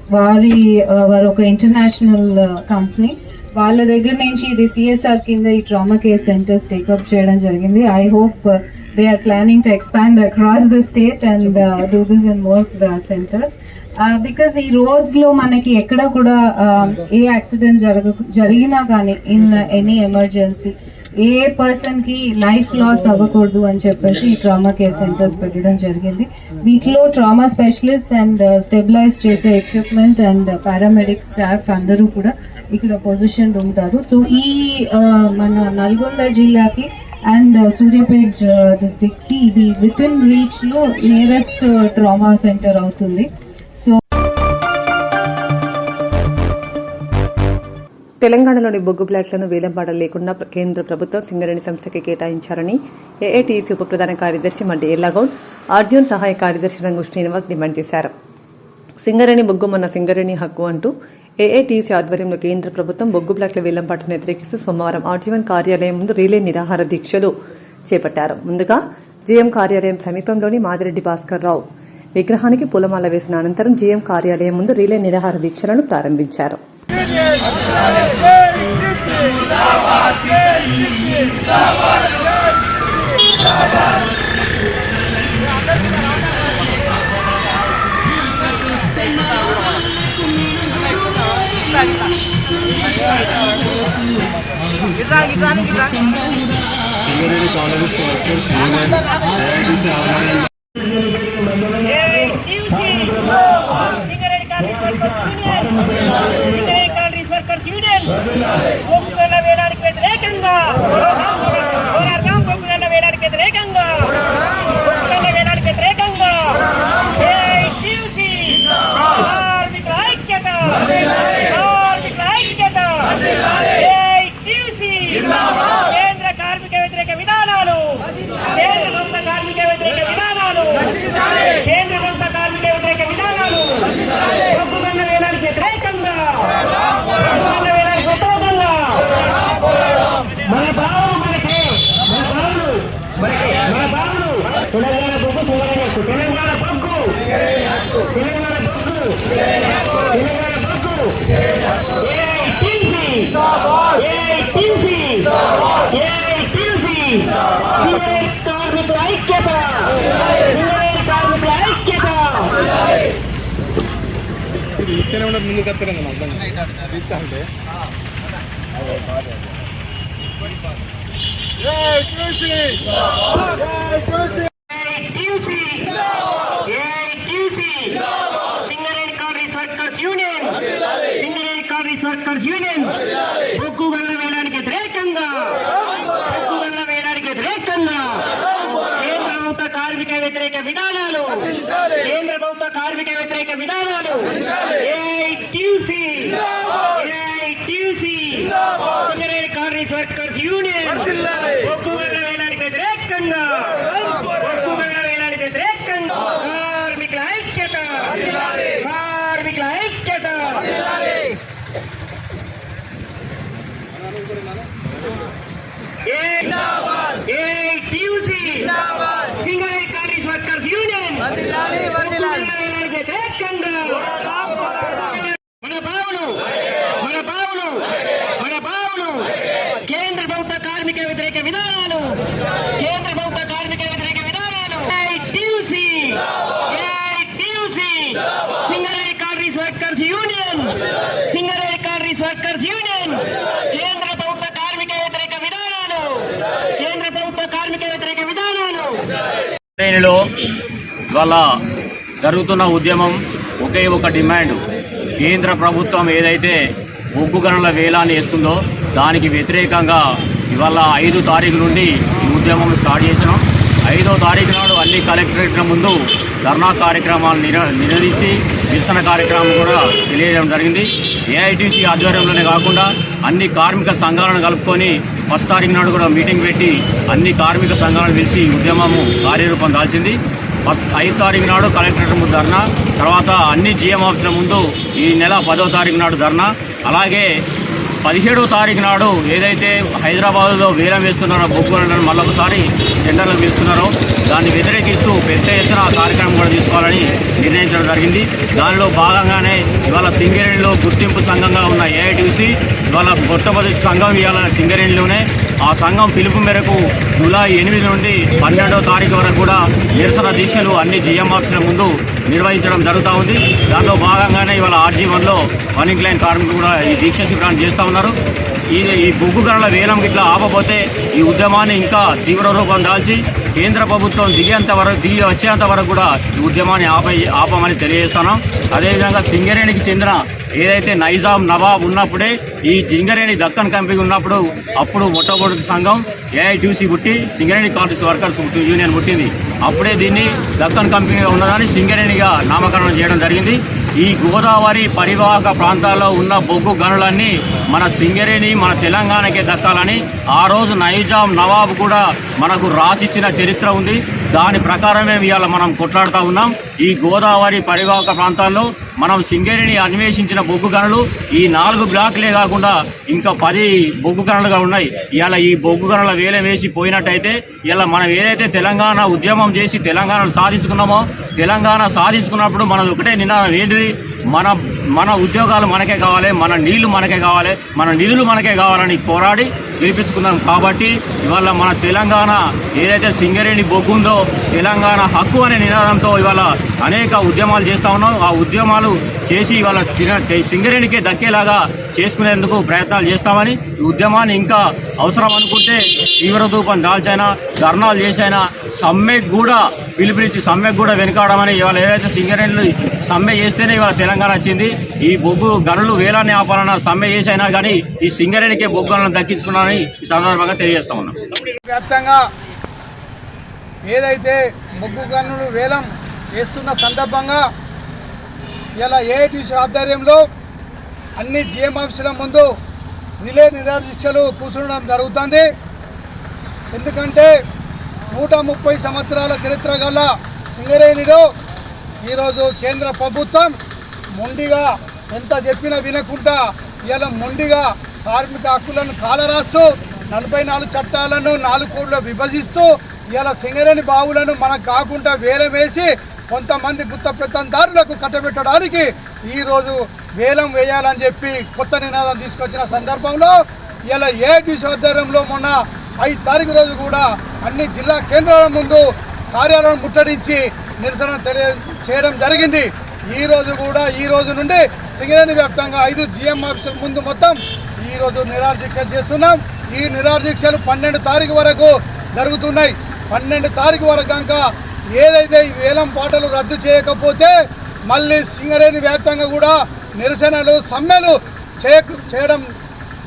ఒక ఇంటర్నేషనల్ కంపెనీ. వాళ్ళ దగ్గర నుంచి ఇది CSR కింద ఈ ట్రామా కేర్ సెంటర్స్ టేకప్ చేయడం జరిగింది. I hope they are planning to expand across the state and do this in more centres. Because ఈ రోడ్స్లో మనకి ఎక్కడ కూడా ఏ యాక్సిడెంట్ జరిగినా కానీ ఇన్ ఎనీ ఎమర్జెన్సీ ఏ పర్సన్కి లైఫ్ లాస్ అవ్వకూడదు అని చెప్పేసి ఈ ట్రామా కేర్ సెంటర్స్ పెట్టడం జరిగింది. వీటిలో ట్రామా స్పెషలిస్ట్ అండ్ స్టెబిలైజ్ చేసే ఎక్విప్మెంట్ అండ్ పారామెడిక్ స్టాఫ్ అందరూ కూడా ఇక్కడ పొజిషన్ ఉంటారు. సో ఈ మన నల్గొండ జిల్లాకి అండ్ సూర్యాపేట్ డిస్ట్రిక్ట్కి ఇది విత్ ఇన్ రీచ్లో నియరెస్ట్ ట్రామా సెంటర్ అవుతుంది. సో తెలంగాణలోని బొగ్గు బ్లాక్లను వేలంపాట లేకుండా కేంద్ర ప్రభుత్వం సింగరేణి సంస్థకి కేటాయించాలని AATC ఉప ప్రధాన కార్యదర్శి మడ్డి ఎల్లాగౌడ్, అర్జున్ సహాయ కార్యదర్శి రంగు శ్రీనివాస్ డిమాండ్ చేశారు. సింగరేణి బొగ్గు మన సింగరేణి హక్కు అంటూ AATC ఆధ్వర్యంలో కేంద్ర ప్రభుత్వం బొగ్గు బ్లాక్ల వేలంపాటను వ్యతిరేకిస్తూ సోమవారం ఆర్జీవన్ కార్యాలయం ముందు రిలే నిరాహార దీక్షలు చేపట్టారు. ముందుగా GM కార్యాలయం సమీపంలోని మాదిరెడ్డి భాస్కర్ రావు విగ్రహానికి పూలమాల వేసిన అనంతరం GM కార్యాలయం ముందు రిలే నిరాహార దీక్షలను ప్రారంభించారు. వేలాడికి వ్యతిరేకంగా వేలాడికి వ్యతిరేకంగా వేలాడికి వ్యతిరేకంగా కార్మికుల ఐక్యత, కార్మికుల ఐక్యత, కేంద్ర కార్మిక వ్యతిరేక విధానాలు, కేంద్ర ప్రభుత్వ కార్మిక వ్యతిరేక విధానాలు, కేంద్ర ప్రభుత్వ కార్మిక వ్యతిరేక విధానాలు, ఒప్పుకున్న వేలాడికి వ్యతిరేకంగా మన భావం మనకే, మన భావులు మన భావులు తెలంగాణ బొగ్గు తెలంగాణ బొగ్గు తెలంగాణ బొగ్గు తెలంగాణ బొగ్గు కార్మికుల ఐక్యత, కార్మికుల ఐక్యత. ముందుకు వస్తారండి Singareni Congress workers union, Singareni Congress workers union బొగ్గు గల్ల వేలానికి వ్యతిరేకంగా, బొగ్గు గల్ల వేలానికి వ్యతిరేకంగా కేంద్ర ప్రభుత్వ కార్మిక వ్యతిరేక విధానాలు, కేంద్ర ప్రభుత్వ కార్మిక వ్యతిరేక విధానాలు AITUC, Singareni Congress workers union బొగ్గు గల్ల వేలానికి వ్యతిరేకంగా, బొగ్గు గల్ల వేలానికి వ్యతిరేకంగా కార్మికుల ఐక్యత, కార్మికుల ఐక్యత. AITUC, Singareni Congress workers union వ్యతిరేకంగా మన బావులు కేంద్ర ప్రభుత్వ కార్మిక వ్యతిరేక విధానాలు, కేంద్ర ప్రభుత్వ కార్మిక వ్యతిరేక విధానాలు AITUC, Singareni Congress workers union, Singareni Congress workers union కేంద్ర ప్రభుత్వ కార్మిక వ్యతిరేక విధానాలు, కేంద్ర ప్రభుత్వ కార్మిక వ్యతిరేక విధానాలు. శ్రేణిలో ఇవాళ జరుగుతున్న ఉద్యమం ఒకే ఒక డిమాండ్, కేంద్ర ప్రభుత్వం ఏదైతే బొగ్గు గనుల వేలాన్ని వేస్తుందో దానికి వ్యతిరేకంగా ఇవాళ 5 తారీఖు నుండి ఈ ఉద్యమం స్టార్ట్ చేసినాం. 5వ తారీఖు నాడు అన్ని కలెక్టరేట్ల ముందు ధర్నా కార్యక్రమాలు నిర్వహించి నిరసన కార్యక్రమం కూడా తెలియజేయడం జరిగింది. ఏఐటీసీ ఆధ్వర్యంలోనే కాకుండా అన్ని కార్మిక సంఘాలను కలుపుకొని 1వ తారీఖు నాడు కూడా మీటింగ్ పెట్టి అన్ని కార్మిక సంఘాలను పిలిచి ఉద్యమము కార్యరూపం దాల్చింది. 5వ తారీఖు నాడు కలెక్టరేట్ ముందు ధర్నా, తర్వాత అన్ని జీఎం ఆఫీసుల ముందు ఈ నెల 10వ తారీఖు నాడు ధర్నా, అలాగే 17వ తారీఖు నాడు ఏదైతే హైదరాబాద్లో వేలం వేస్తున్నారో బొగ్గు గనులను మళ్ళొకసారి టెండర్లు పిలుస్తున్నారో దాన్ని వ్యతిరేకిస్తూ పెద్ద ఎత్తున కార్యక్రమం కూడా తీసుకోవాలని నిర్ణయించడం జరిగింది. దానిలో భాగంగానే ఇవాళ సింగరేణిలో గుర్తింపు సంఘంగా ఉన్న ఏఐటీయూసీ ఇవాళ మొట్టమొదటి సంఘం ఇవాళ సింగరేణిలోనే. ఆ సంఘం పిలుపు మేరకు జూలై 8 నుండి 12వ తారీఖు వరకు కూడా నిరసన దీక్షలు అన్ని జీఎం ఆఫీసుల ముందు నిర్వహించడం జరుగుతూ ఉంది. దానిలో భాగంగానే ఇవాళ RG1లో వన్ లైన్ కార్మికులు కూడా ఈ దీక్ష శిబిరాన్ని చేస్తూ ఉన్నారు. ఈ బొగ్గు గనుల వేలం గిట్లా ఆపపోతే ఈ ఉద్యమాన్ని ఇంకా తీవ్ర రూపం దాల్చి కేంద్ర ప్రభుత్వం దిగి వచ్చేంత వరకు కూడా ఈ ఉద్యమాన్ని ఆపమని తెలియజేస్తున్నాం. అదేవిధంగా సింగరేణికి చెందిన ఏదైతే నైజాం నవాబ్ ఉన్నప్పుడే ఈ సింగరేణి దక్కన్ కంపెనీ ఉన్నప్పుడు అప్పుడు మొట్టమొదటి సంఘం ఏఐటీయూసీ పుట్టి సింగరేణి కాంగ్రెస్ వర్కర్స్ యూనియన్ పుట్టింది. అప్పుడే దీన్ని దక్కన్ కంపెనీగా ఉన్నదాన్ని సింగరేణిగా నామకరణం చేయడం జరిగింది. ఈ గోదావరి పరివాహక ప్రాంతాల్లో ఉన్న బొగ్గు గనులన్నీ మన సింగరేణి మన తెలంగాణకే దక్కాలని ఆ రోజు నైజాం నవాబ్ కూడా మనకు రాసిచ్చిన చరిత్ర ఉంది. దాని ప్రకారమే ఇవాళ మనం కొట్లాడుతూ ఉన్నాం. ఈ గోదావరి పరివాహక ప్రాంతాల్లో మనం సింగరేణి అన్వేషించిన బొగ్గు గనులు ఈ 4 బ్లాకులే కాకుండా ఇంకా 10 బొగ్గు గనులుగా ఉన్నాయి. ఇవాళ ఈ బొగ్గు గనుల వేలం వేసి పోయినట్టయితే ఇలా మనం ఏదైతే తెలంగాణ ఉద్యమం చేసి తెలంగాణను సాధించుకున్నామో తెలంగాణ సాధించుకున్నప్పుడు మనది ఒకటే నినాదం ఏంటిది, మన ఉద్యోగాలు మనకే కావాలి, మన నీళ్లు మనకే కావాలి, మన నిధులు మనకే కావాలని పోరాడి గెలిపించుకున్నాం. కాబట్టి ఇవాళ మన తెలంగాణ ఏదైతే సింగరేణి బొగ్గు ఉందో తెలంగాణ హక్కు అనే నినాదంతో ఇవాళ అనేక ఉద్యమాలు చేస్తూ ఉన్నాం. ఆ ఉద్యమాలు చేసి ఇవాళ సింగరేణికే దక్కేలాగా చేసుకునేందుకు ప్రయత్నాలు చేస్తామని, ఈ ఉద్యమాన్ని ఇంకా అవసరం అనుకుంటే తీవ్ర రూపం దాల్చైనా ధర్నాలు చేసైనా సమ్మెకు కూడా పిలుపునిచ్చి సమ్మెకు కూడా వెనుకాడమని ఇవాళ ఏదైతే సింగరేణిలో సమ్మె చేస్తేనే ఇవాళ తెలంగాణ వచ్చింది. ఈ బొగ్గు గనులు వేలాన్ని ఆపాలన్న సమ్మె చేసైనా కానీ ఈ సింగరేణికే బొగ్గు గనులను దక్కించుకున్నారని ఈ సందర్భంగా తెలియజేస్తా ఉన్నాం. వ్యాప్తంగా ఏదైతే బొగ్గు గనులు వేలం వేస్తున్న సందర్భంగా ఇలా ఏఐటీసీ ఆధ్వర్యంలో అన్ని జీఎం ఆఫీసుల ముందు రిలే నిరాదీక్షలు కూర్చునడం జరుగుతుంది. ఎందుకంటే 130 సంవత్సరాల చరిత్ర గల సింగరేణిలో ఈరోజు కేంద్ర ప్రభుత్వం మొండిగా ఎంత చెప్పినా వినకుండా ఇలా మొండిగా కార్మిక హక్కులను కాలరాస్తూ 44 చట్టాలను 4 కోడ్లో విభజిస్తూ ఇలా సింగరేణి బావులను మనకు కాకుండా వేలం వేసి కొంతమంది గుత్త పెత్తందారులకు కట్టబెట్టడానికి ఈరోజు వేలం వేయాలని చెప్పి కొత్త నినాదం తీసుకొచ్చిన సందర్భంలో ఇలా ఏఐటీసీ ఆధ్వర్యంలో మొన్న 5 తారీఖు రోజు కూడా అన్ని జిల్లా కేంద్రాల ముందు కార్యాలయం ముట్టడించి నిరసన చేయడం జరిగింది. ఈ రోజు నుండి సింగరేణి వ్యాప్తంగా 5 జీఎం ఆఫీసుల ముందు మొత్తం ఈరోజు నిరాదీక్ష చేస్తున్నాం. ఈ నిరాహార దీక్షలు 12 తారీఖు వరకు జరుగుతున్నాయి. 12 తారీఖు వరకు కనుక ఏదైతే ఈ వేలం పాటలు రద్దు చేయకపోతే మళ్ళీ సింగరేణి వ్యాప్తంగా కూడా నిరసనలు సమ్మెలు చేయడం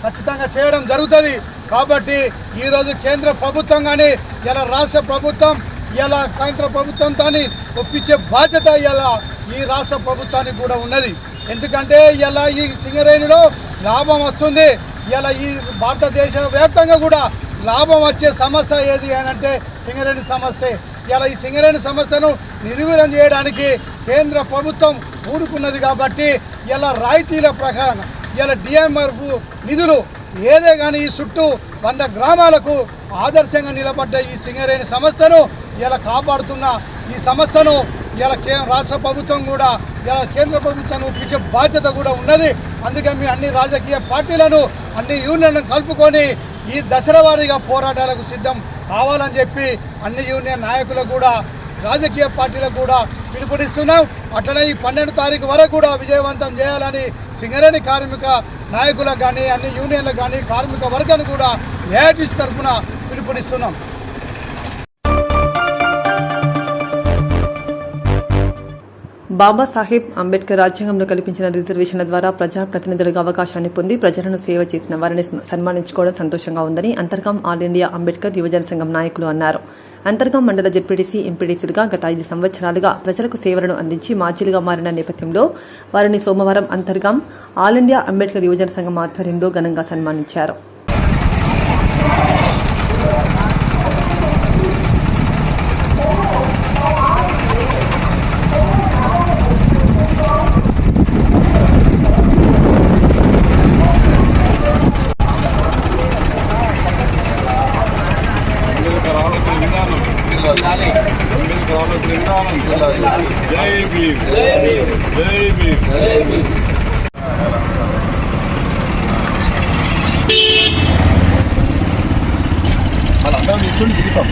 ఖచ్చితంగా చేయడం జరుగుతుంది. కాబట్టి ఈరోజు కేంద్ర ప్రభుత్వం కానీ ఇలా రాష్ట్ర ప్రభుత్వం ఇలా కేంద్ర ప్రభుత్వంతో ఒప్పించే బాధ్యత ఇలా ఈ రాష్ట్ర ప్రభుత్వానికి కూడా ఉన్నది. ఎందుకంటే ఇలా ఈ సింగరేణిలో లాభం వస్తుంది. ఇలా ఈ భారతదేశ వ్యాప్తంగా కూడా లాభం వచ్చే సమస్య ఏది అని అంటే సింగరేణి సమస్య. ఇలా ఈ సింగరేణి సమస్యను నిర్వీర్యం చేయడానికి కేంద్ర ప్రభుత్వం ఊరుకున్నది. కాబట్టి ఇలా రాయితీల ప్రకారం ఇలా డిఎంఆర్ఎఫ్ నిధులు ఏదే కానీ ఈ చుట్టూ 100 గ్రామాలకు ఆదర్శంగా నిలబడ్డ ఈ సింగరేణి సంస్థను ఇలా కాపాడుతున్న ఈ సంస్థను ఇలా రాష్ట్ర ప్రభుత్వం కూడా ఇలా కేంద్ర ప్రభుత్వాన్ని ఒప్పించే బాధ్యత కూడా ఉన్నది. అందుకే మీ అన్ని రాజకీయ పార్టీలను అన్ని యూనియన్లను కలుపుకొని ఈ దశల వారీగా పోరాటాలకు సిద్ధం కావాలని చెప్పి అన్ని యూనియన్ నాయకులకు కూడా రాజకీయ పార్టీలకు కూడా పిలుపునిస్తున్నాం. అట్లనే ఈ 12 తారీఖు వరకు కూడా విజయవంతం చేయాలని సింగరేణి కార్మిక నాయకులకు కానీ అన్ని యూనియన్లకు కానీ కార్మిక వర్గాన్ని కూడా ఏఐటీసీ తరఫున పిలుపునిస్తున్నాం. బాబాసాహెబ్ అంబేద్కర్ రాజ్యాంగంలో కల్పించిన రిజర్వేషన్ల ద్వారా ప్రజాప్రతినిధులుగా అవకాశాన్ని పొంది ప్రజలను సేవ చేసిన వారిని సన్మానించుకోవడం సంతోషంగా ఉందని అంతర్గాం ఆల్ ఇండియా అంబేద్కర్ యువజన సంఘం నాయకులు అన్నారు. అంతర్గాం మండల జెడ్పీటీసీ ఎంపీటీసీలుగా గత 5 సంవత్సరాలుగా ప్రజలకు సేవలను అందించి మాజీలుగా మారిన నేపథ్యంలో వారిని సోమవారం అంతర్గాం ఆల్ ఇండియా అంబేద్కర్ యువజన సంఘం ఆధ్వర్యంలో ఘనంగా సన్మానించారు.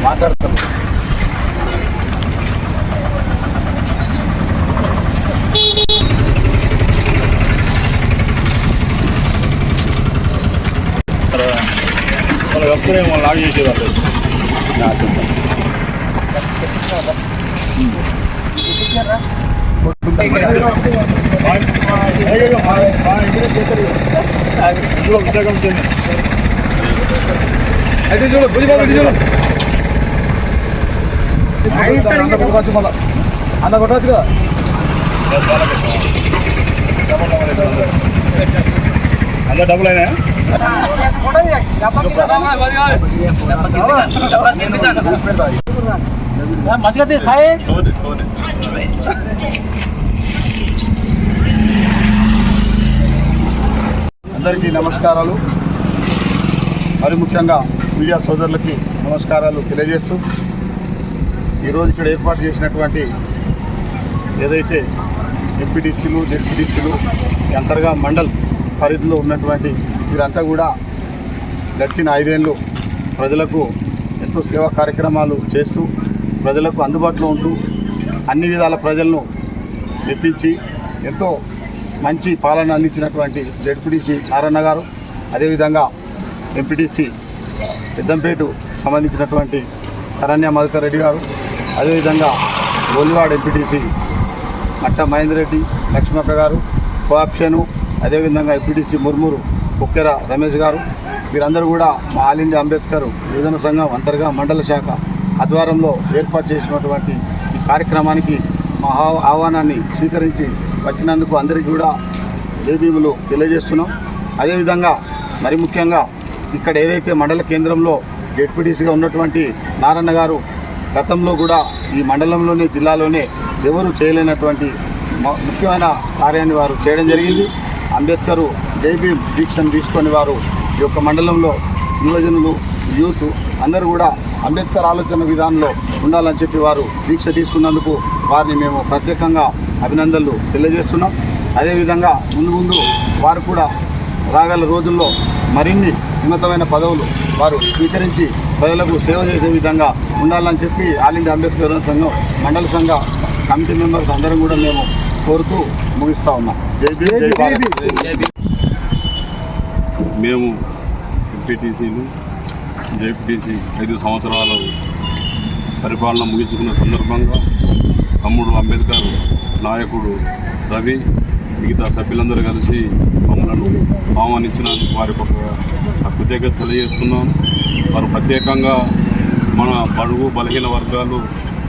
మాట్లాడతాం. వాళ్ళు కప్పుడే వాళ్ళు లాగ్ చేసేవాళ్ళు. అయితే చూడు భుజబాబు చూడు అన్న కొట్టచ్చు కదా. అందరు డబ్బులు అయినా అందరికీ నమస్కారాలు. మరి ముఖ్యంగా మీడియా సోదరులకి నమస్కారాలు తెలియజేస్తూ ఈరోజు ఇక్కడ ఏర్పాటు చేసినటువంటి ఏదైతే ఎంపీటీసీలు జెడ్పీటీసీలు అంతర్గా మండల్ పరిధిలో ఉన్నటువంటి వీరంతా కూడా గడిచిన 5 ఏళ్ళు ప్రజలకు ఎంతో సేవా కార్యక్రమాలు చేస్తూ ప్రజలకు అందుబాటులో ఉంటూ అన్ని విధాల ప్రజలను మెప్పించి ఎంతో మంచి పాలన అందించినటువంటి జెడ్పీటీసీ నారాయణ గారు, అదేవిధంగా ఎంపీటీసీ పెద్దంపేట సంబంధించినటువంటి శరణ్య మధుకర్ రెడ్డి గారు, అదేవిధంగా గోలివాడ ఎంపీటీసీ మట్ట మహేందర్ రెడ్డి లక్ష్మక్క గారు, కోఆప్షను, అదేవిధంగా ఎంపీటీసీ ముర్మూరు కుక్కెర రమేష్ గారు, వీరందరూ కూడా మా ఆల్ ఇండియా అంబేద్కర్ యువజన సంఘం అంతర్గా మండల శాఖ ఆధ్వర్యంలో ఏర్పాటు చేసినటువంటి ఈ కార్యక్రమానికి మా ఆహ్వానాన్ని స్వీకరించి వచ్చినందుకు అందరికీ కూడా జైభీములు తెలియజేస్తున్నాం. అదేవిధంగా మరి ముఖ్యంగా ఇక్కడ ఏదైతే మండల కేంద్రంలో జెడ్పీటీసీగా ఉన్నటువంటి నారాయణ గారు గతంలో కూడా ఈ మండలంలోనే జిల్లాలోనే ఎవరు చేయలేనటువంటి ముఖ్యమైన కార్యాన్ని వారు చేయడం జరిగింది. అంబేద్కర్ జైభీమ్ దీక్షను తీసుకొని వారు ఈ యొక్క మండలంలో యువజనులు యూత్ అందరూ కూడా అంబేద్కర్ ఆలోచన విధానంలో ఉండాలని చెప్పి వారు దీక్ష తీసుకున్నందుకు వారిని మేము ప్రత్యేకంగా అభినందనలు తెలియజేస్తున్నాం. అదేవిధంగా ముందు వారు కూడా రాగల రోజుల్లో మరిన్ని ఉన్నతమైన పదవులు వారు స్వీకరించి ప్రజలకు సేవ చేసే విధంగా ఉండాలని చెప్పి ఆల్ ఇండియా అంబేద్కర్ సంఘం మండల సంఘ కమిటీ మెంబర్స్ అందరం కూడా మేము కోరుతూ ముగిస్తూ ఉన్నాం. జై భీమ్, జై భారత్. మేము ఎంపీటీసీలు జెడ్పీటీసీ 5 సంవత్సరాలు పరిపాలన ముగించుకున్న సందర్భంగా తమ్ముడు అంబేద్కర్ నాయకుడు రవి మిగతా సభ్యులందరూ కలిసి మమ్మలను ఆహ్వానించినందుకు వారికి ఒక కృతజ్ఞత తెలియజేస్తున్నాను. వారు ప్రత్యేకంగా మన బడుగు బలహీన వర్గాలు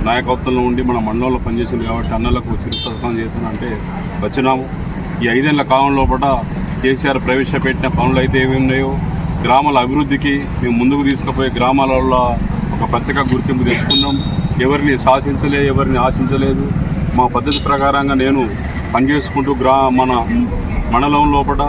నాయకత్వంలో ఉండి మన మండలంలో పనిచేసింది కాబట్టి అన్నలకు చిరుసత్కారం చేస్తున్నానంటే వచ్చినాము. ఈ 5 ఏళ్ల కాలంలో కూడా కేసీఆర్ ప్రవేశపెట్టిన పనులు అయితే ఏమి ఉన్నాయో గ్రామాల అభివృద్ధికి మేము ముందుకు తీసుకుపోయే గ్రామాలలో ఒక ప్రత్యేక గుర్తింపు తెచ్చుకున్నాం. ఎవరిని శాసించలేదు, ఎవరిని ఆశించలేదు. మా పద్ధతి ప్రకారంగా నేను పనిచేసుకుంటూ మన మండలం లోపల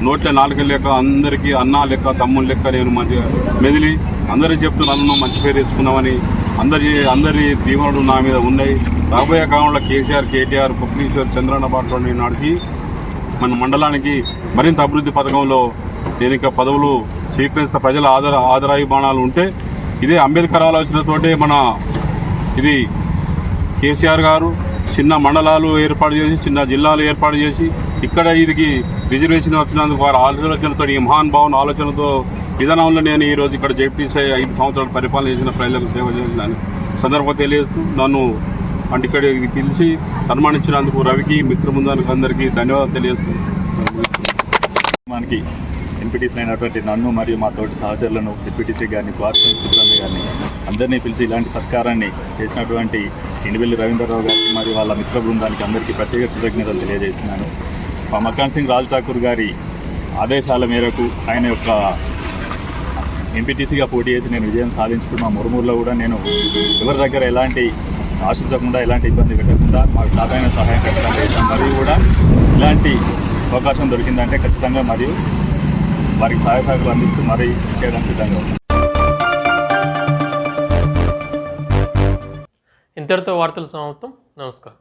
నోట్ల నాలుక లెక్క అందరికీ అన్నా లెక్క తమ్ముళ్ళ లెక్క నేను మంచిగా మెదిలి అందరికీ చెప్తున్నాను మంచి పేరు తెచ్చుకున్నామని అందరి దీవెనలు నా మీద ఉన్నాయి. రాబోయే కాలంలో కేసీఆర్, కేటీఆర్, కుప్పలీశ్వర్, చంద్రన్న బాటలో నడిచి మన మండలానికి మరింత అభివృద్ధి పథకంలో నేను ఇంకా పదవులు స్వీకరిస్తే ప్రజల ఆదరాభిమానాలు ఉంటే ఇదే అంబేద్కర్ ఆలోచనతోటే ఇది కేసీఆర్ గారు చిన్న మండలాలు ఏర్పాటు చేసి చిన్న జిల్లాలు ఏర్పాటు చేసి ఇక్కడ ఇదికి రిజర్వేషన్ వచ్చినందుకు వారి ఆలోచనతో ఈ మహానుభావుని ఆలోచనతో విధానంలో నేను ఈరోజు ఇక్కడ జెడ్పీటీసీ 5 సంవత్సరాలు పరిపాలన చేసిన ప్రజలకు సేవ చేసిన సందర్భంగా తెలియజేస్తూ నన్ను ఇక్కడ పిలిచి సన్మానించినందుకు రవికి మిత్రబృందానికి అందరికీ ధన్యవాదాలు తెలియజేస్తూ మనకి ఎంపీటీసీ అయినటువంటి నన్ను మరియు మా తోటి సహచరులను డిప్యూటీసీ గారిని క్వార్టన్ సిబ్బంది గారిని అందరినీ పిలిచి ఇలాంటి సత్కారాన్ని చేసినటువంటి ఇండివెల్లి రవీంద్రరావు గారికి మరియు వాళ్ళ మిత్ర బృందానికి అందరికీ ప్రత్యేక కృతజ్ఞతలు తెలియజేస్తున్నాను. మా మక్కాన్ సింగ్ రాజ్ ఠాకూర్ గారి ఆదేశాల మేరకు ఆయన యొక్క ఎంపీటీసీగా పోటీ చేసి నేను విజయం సాధించుకున్న మా మురుమూరులో కూడా నేను ఎవరి దగ్గర ఎలాంటి ఆశించకుండా ఎలాంటి ఇబ్బంది పెట్టకుండా మాకు సాధారణ సహాయం ఖచ్చితంగా చేశాం. మరియు కూడా ఇలాంటి అవకాశం దొరికిందంటే ఖచ్చితంగా మరియు వారికి సహాయ సహకారాలు అందిస్తూ మరీ చేయడానికి సిద్ధంగా ఉన్నాం. ఇంతటితో వార్తలు సమాప్తం. నమస్కారం.